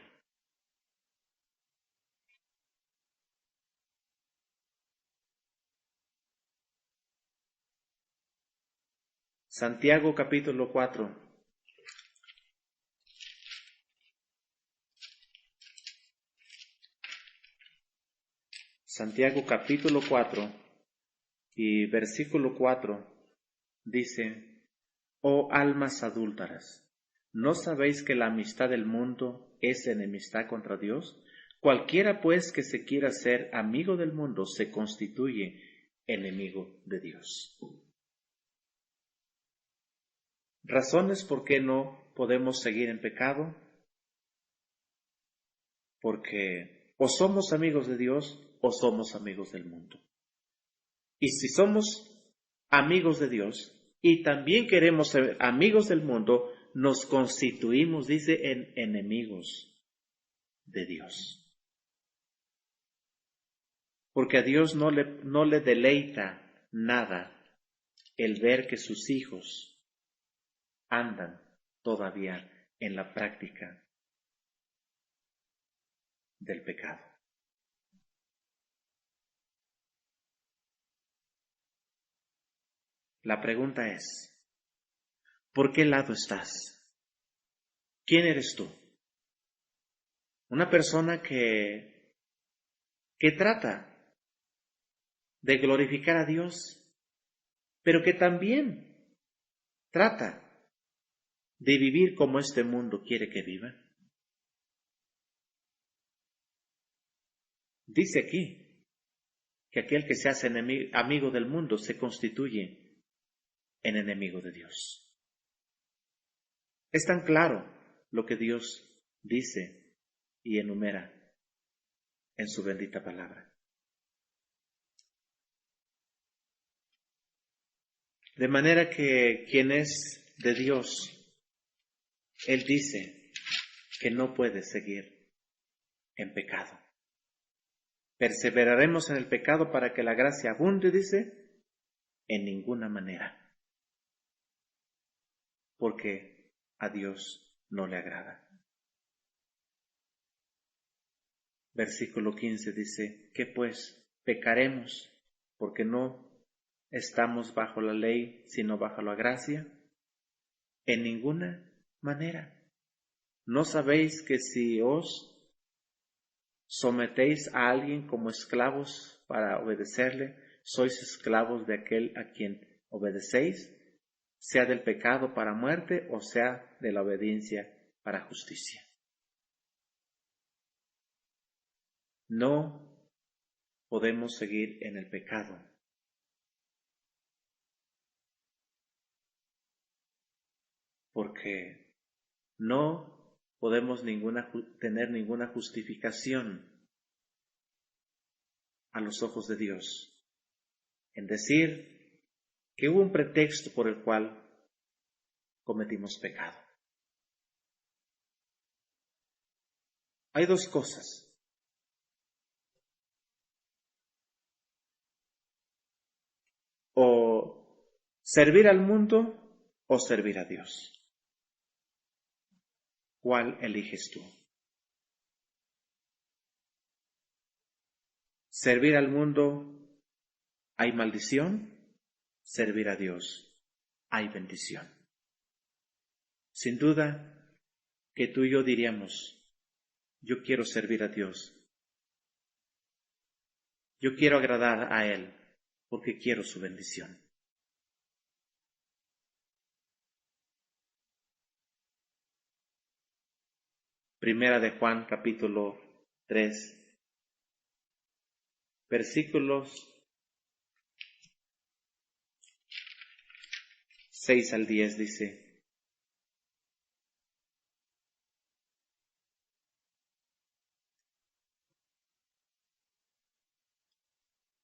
Santiago capítulo 4. Santiago capítulo 4 y versículo 4 dice: oh almas adúlteras, ¿no sabéis que la amistad del mundo es enemistad contra Dios? Cualquiera pues que se quiera ser amigo del mundo se constituye enemigo de Dios. ¿Razones por qué no podemos seguir en pecado? Porque o somos amigos de Dios o somos amigos del mundo. Y si somos amigos de Dios y también queremos ser amigos del mundo, nos constituimos, dice, en enemigos de Dios. Porque a Dios no le deleita nada el ver que sus hijos andan todavía en la práctica del pecado. La pregunta es: ¿por qué lado estás? ¿Quién eres tú? Una persona que trata de glorificar a Dios pero que también trata de vivir como este mundo quiere que viva. Dice aquí que aquel que se hace amigo del mundo se constituye en enemigo de Dios. Es tan claro lo que Dios dice y enumera en su bendita palabra. De manera que quien es de Dios, Él dice que no puede seguir en pecado. ¿Perseveraremos en el pecado para que la gracia abunde? Dice, en ninguna manera, porque a Dios no le agrada. Versículo 15 dice, ¿qué pues? ¿Pecaremos porque no estamos bajo la ley, sino bajo la gracia? En ninguna manera. ¿No sabéis que si os sometéis a alguien como esclavos para obedecerle, sois esclavos de aquel a quien obedecéis, sea del pecado para muerte o sea de la obediencia para justicia? No podemos seguir en el pecado porque no podemos tener ninguna justificación a los ojos de Dios en decir que hubo un pretexto por el cual cometimos pecado. Hay dos cosas. O servir al mundo o servir a Dios. ¿Cuál eliges tú? Servir al mundo, hay maldición. Servir a Dios, hay bendición. Sin duda que tú y yo diríamos, yo quiero servir a Dios. Yo quiero agradar a Él porque quiero su bendición. Primera de Juan, capítulo 3, versículos 6 al 10 dice,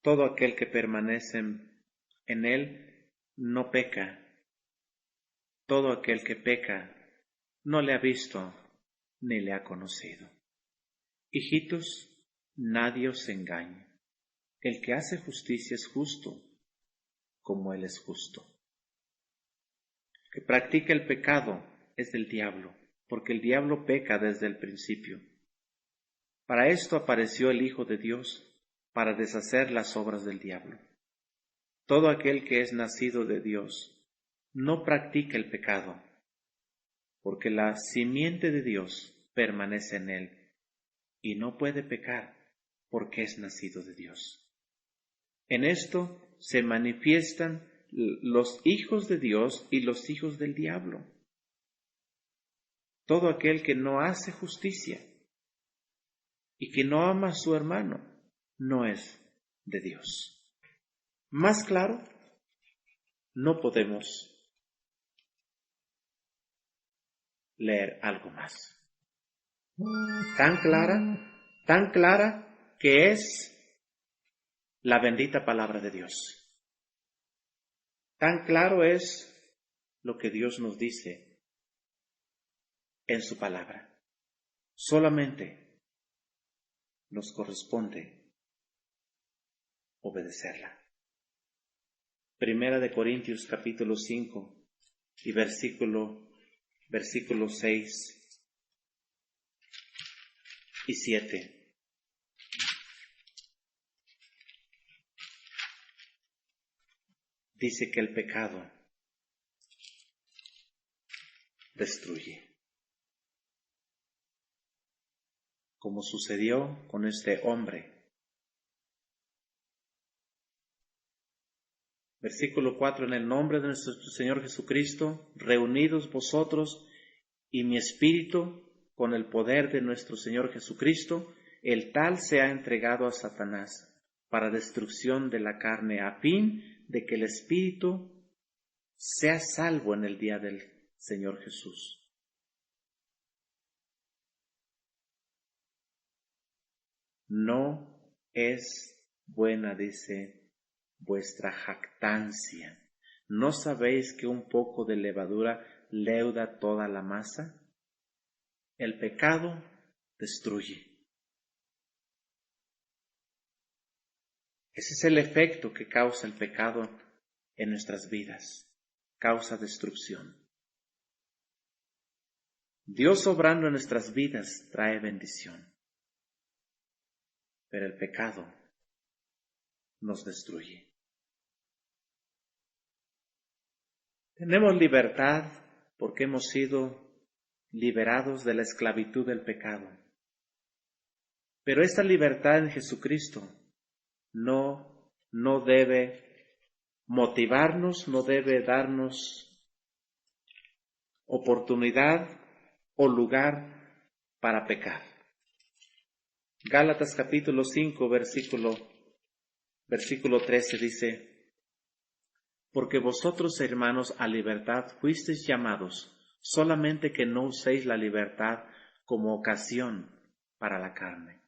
todo aquel que permanece en Él no peca. Todo aquel que peca no le ha visto ni le ha conocido. Hijitos, nadie os engañe. El que hace justicia es justo, como Él es justo. El que practica el pecado es del diablo, porque el diablo peca desde el principio. Para esto apareció el Hijo de Dios, para deshacer las obras del diablo. Todo aquel que es nacido de Dios no practica el pecado, porque la simiente de Dios permanece en él, y no puede pecar, porque es nacido de Dios. En esto se manifiestan los hijos de Dios y los hijos del diablo. Todo aquel que no hace justicia y que no ama a su hermano no es de Dios. Más claro, no podemos leer algo más. Tan clara que es la bendita palabra de Dios. Tan claro es lo que Dios nos dice en su palabra. Solamente nos corresponde obedecerla. Primera de Corintios capítulo 5 y versículos 6 y 7. Dice que el pecado destruye. Como sucedió con este hombre. Versículo 4, en el nombre de nuestro Señor Jesucristo, reunidos vosotros y mi espíritu con el poder de nuestro Señor Jesucristo, el tal se ha entregado a Satanás para destrucción de la carne, a fin de que el espíritu sea salvo en el día del Señor Jesús. No es buena, dice, vuestra jactancia. ¿No sabéis que un poco de levadura leuda toda la masa? El pecado destruye. Ese es el efecto que causa el pecado en nuestras vidas. Causa destrucción. Dios obrando en nuestras vidas trae bendición. Pero el pecado nos destruye. Tenemos libertad porque hemos sido liberados de la esclavitud del pecado. Pero esta libertad en Jesucristo no debe motivarnos, no debe darnos oportunidad o lugar para pecar. Gálatas capítulo 5, versículo 13 dice: porque vosotros, hermanos, a libertad fuisteis llamados, solamente que no uséis la libertad como ocasión para la carne,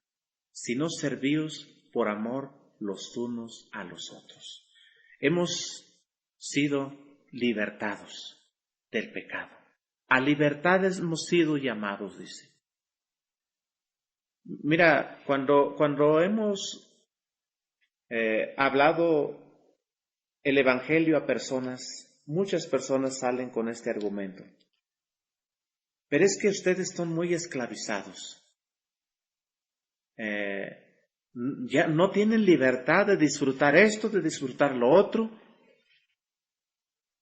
sino servíos por amor los unos a los otros. Hemos sido libertados del pecado. A libertad hemos sido llamados, dice. Mira, cuando hemos hablado el Evangelio a personas, muchas personas salen con este argumento. Pero es que ustedes están muy esclavizados. Ya no tienen libertad de disfrutar esto, de disfrutar lo otro.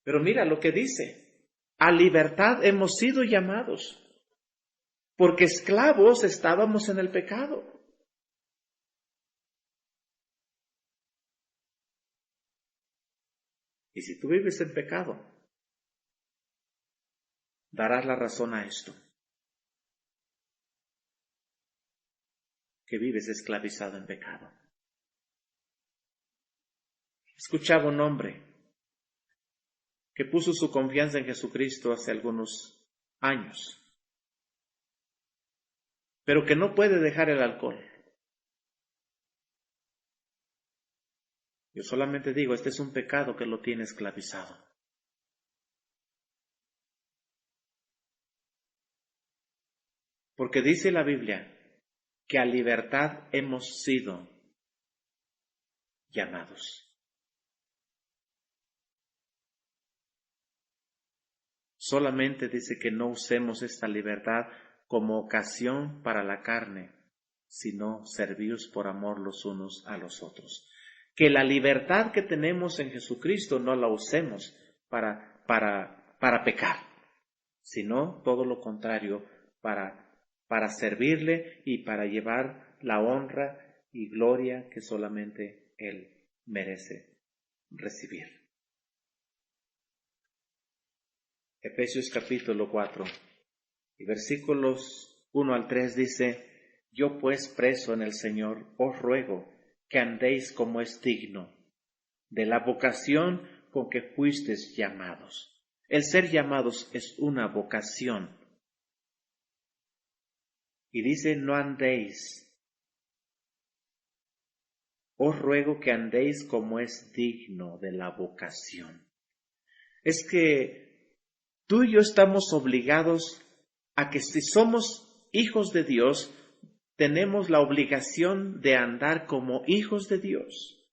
Pero mira lo que dice: a libertad hemos sido llamados, porque esclavos estábamos en el pecado. Y si tú vives en pecado, darás la razón a esto, que vives esclavizado en pecado. Escuchaba un hombre que puso su confianza en Jesucristo hace algunos años, pero que no puede dejar el alcohol. Yo solamente digo, este es un pecado que lo tiene esclavizado. Porque dice la Biblia que a libertad hemos sido llamados. Solamente dice que no usemos esta libertad como ocasión para la carne, sino serviros por amor los unos a los otros. Que la libertad que tenemos en Jesucristo no la usemos para pecar, sino todo lo contrario, para servirle y para llevar la honra y gloria que solamente Él merece recibir. Efesios capítulo 4 y versículos 1 al 3 dice: yo pues preso en el Señor os ruego que andéis como es digno de la vocación con que fuisteis llamados. El ser llamados es una vocación. Y dice: no andéis. Os ruego que andéis como es digno de la vocación. Es que tú y yo estamos obligados a que si somos hijos de Dios, tenemos la obligación de andar como hijos de Dios,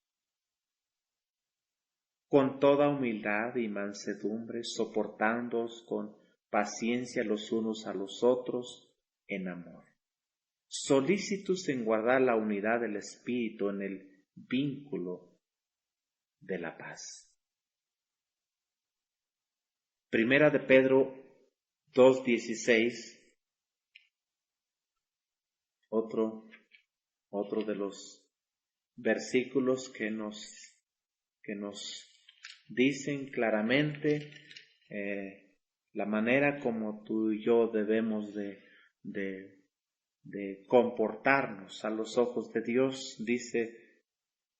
con toda humildad y mansedumbre, soportándoos con paciencia los unos a los otros en amor, solícitos en guardar la unidad del Espíritu en el vínculo de la paz. Primera de Pedro 2:16, otro de los versículos que nos dicen claramente la manera como tú y yo debemos de comportarnos a los ojos de Dios. Dice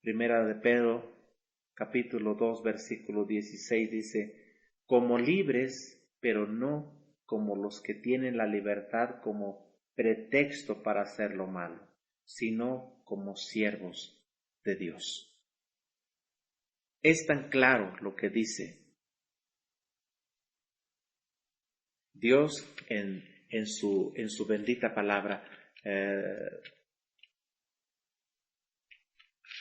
Primera de Pedro, capítulo 2, versículo 16, dice, como libres, pero no como los que tienen la libertad como pretexto para hacer lo malo, sino como siervos de Dios. Es tan claro lo que dice Dios en su bendita palabra.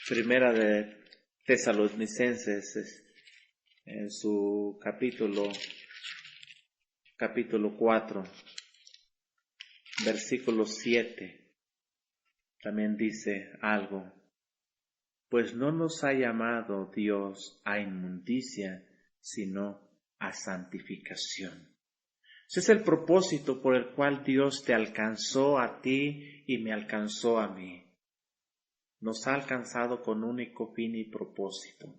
Primera de Tesalonicenses, en su capítulo 4, versículo 7, también dice algo. Pues no nos ha llamado Dios a inmundicia, sino a santificación. Ese es el propósito por el cual Dios te alcanzó a ti y me alcanzó a mí. Nos ha alcanzado con único fin y propósito,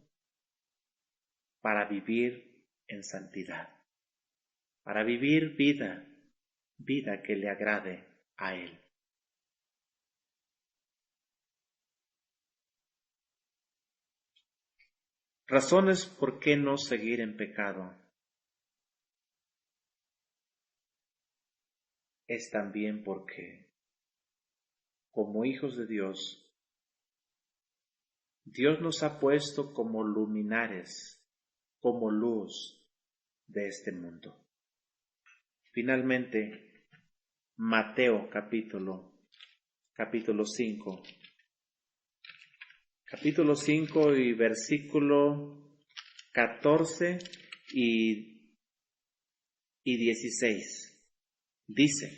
para vivir en santidad, para vivir vida que le agrade a Él. Razones por qué no seguir en pecado es también porque, como hijos de Dios, Dios nos ha puesto como luminares, como luz de este mundo. Finalmente, Mateo capítulo 5. Capítulo 5 y versículo 14 y 16. Dice,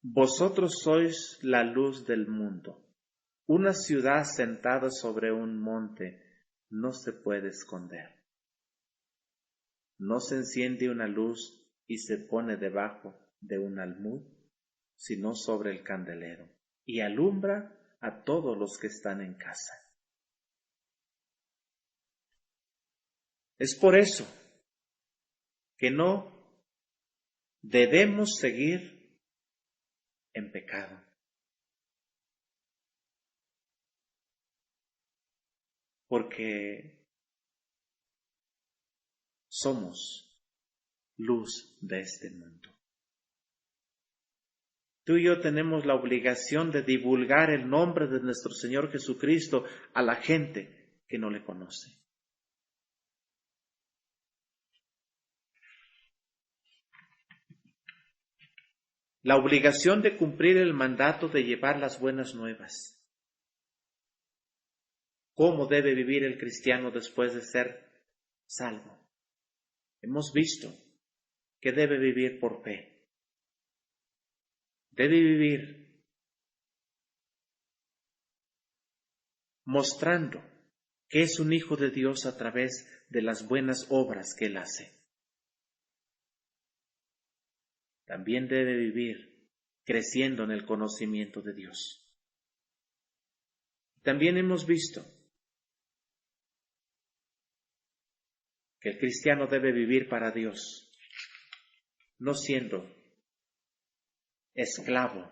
vosotros sois la luz del mundo. Una ciudad sentada sobre un monte no se puede esconder. No se enciende una luz y se pone debajo de un almud, sino sobre el candelero, y alumbra a todos los que están en casa. Es por eso que no debemos seguir en pecado. Porque somos luz de este mundo. Tú y yo tenemos la obligación de divulgar el nombre de nuestro Señor Jesucristo a la gente que no le conoce. La obligación de cumplir el mandato de llevar las buenas nuevas. ¿Cómo debe vivir el cristiano después de ser salvo? Hemos visto que debe vivir por fe. Debe vivir mostrando que es un hijo de Dios a través de las buenas obras que él hace. También debe vivir creciendo en el conocimiento de Dios. También hemos visto que el cristiano debe vivir para Dios, no siendo esclavo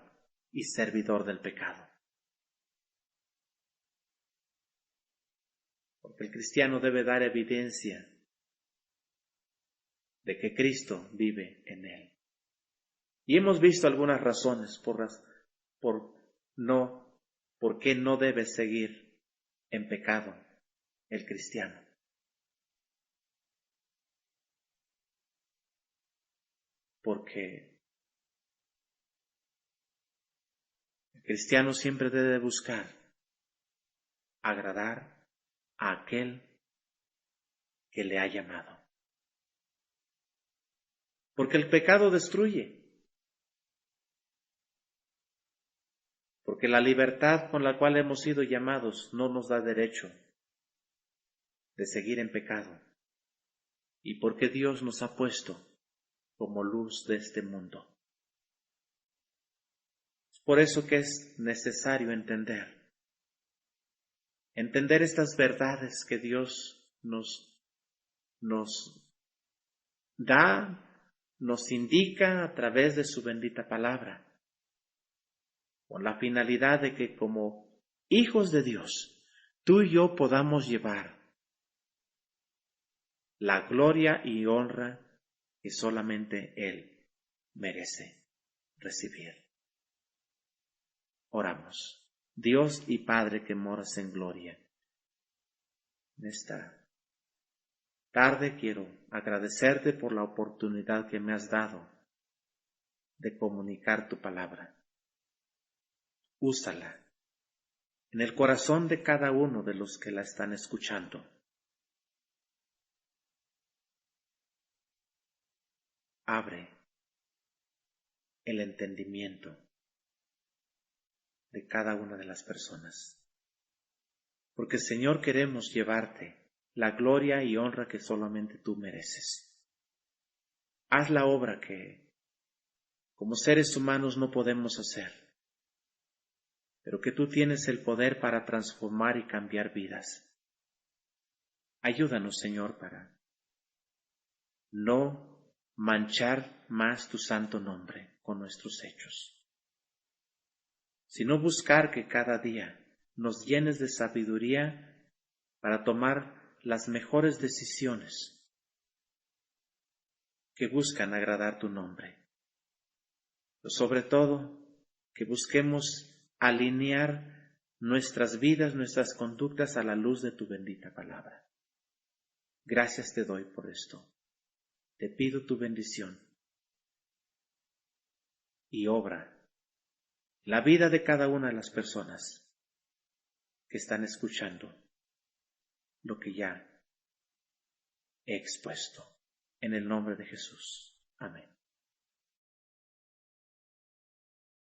y servidor del pecado. Porque el cristiano debe dar evidencia de que Cristo vive en él. Y hemos visto algunas razones por qué no debe seguir en pecado el cristiano. Porque el cristiano siempre debe buscar agradar a aquel que le ha llamado. Porque el pecado destruye. Porque la libertad con la cual hemos sido llamados no nos da derecho de seguir en pecado. Y porque Dios nos ha puesto como luz de este mundo. Es por eso que es necesario entender estas verdades que Dios nos nos nos indica a través de su bendita palabra, con la finalidad de que como hijos de Dios, tú y yo podamos llevar la gloria y honra que solamente Él merece recibir. Oramos. Dios y Padre que moras en gloria, en esta tarde quiero agradecerte por la oportunidad que me has dado de comunicar tu palabra. Úsala en el corazón de cada uno de los que la están escuchando. Abre el entendimiento de cada una de las personas. Porque, Señor, queremos llevarte la gloria y honra que solamente tú mereces. Haz la obra que, como seres humanos, no podemos hacer, pero que tú tienes el poder para transformar y cambiar vidas. Ayúdanos, Señor, para no manchar más tu santo nombre con nuestros hechos, sino buscar que cada día nos llenes de sabiduría para tomar las mejores decisiones que buscan agradar tu nombre. Pero sobre todo, que busquemos alinear nuestras vidas, nuestras conductas a la luz de tu bendita palabra. Gracias te doy por esto. Te pido tu bendición y obra la vida de cada una de las personas que están escuchando lo que ya he expuesto. En el nombre de Jesús. Amén.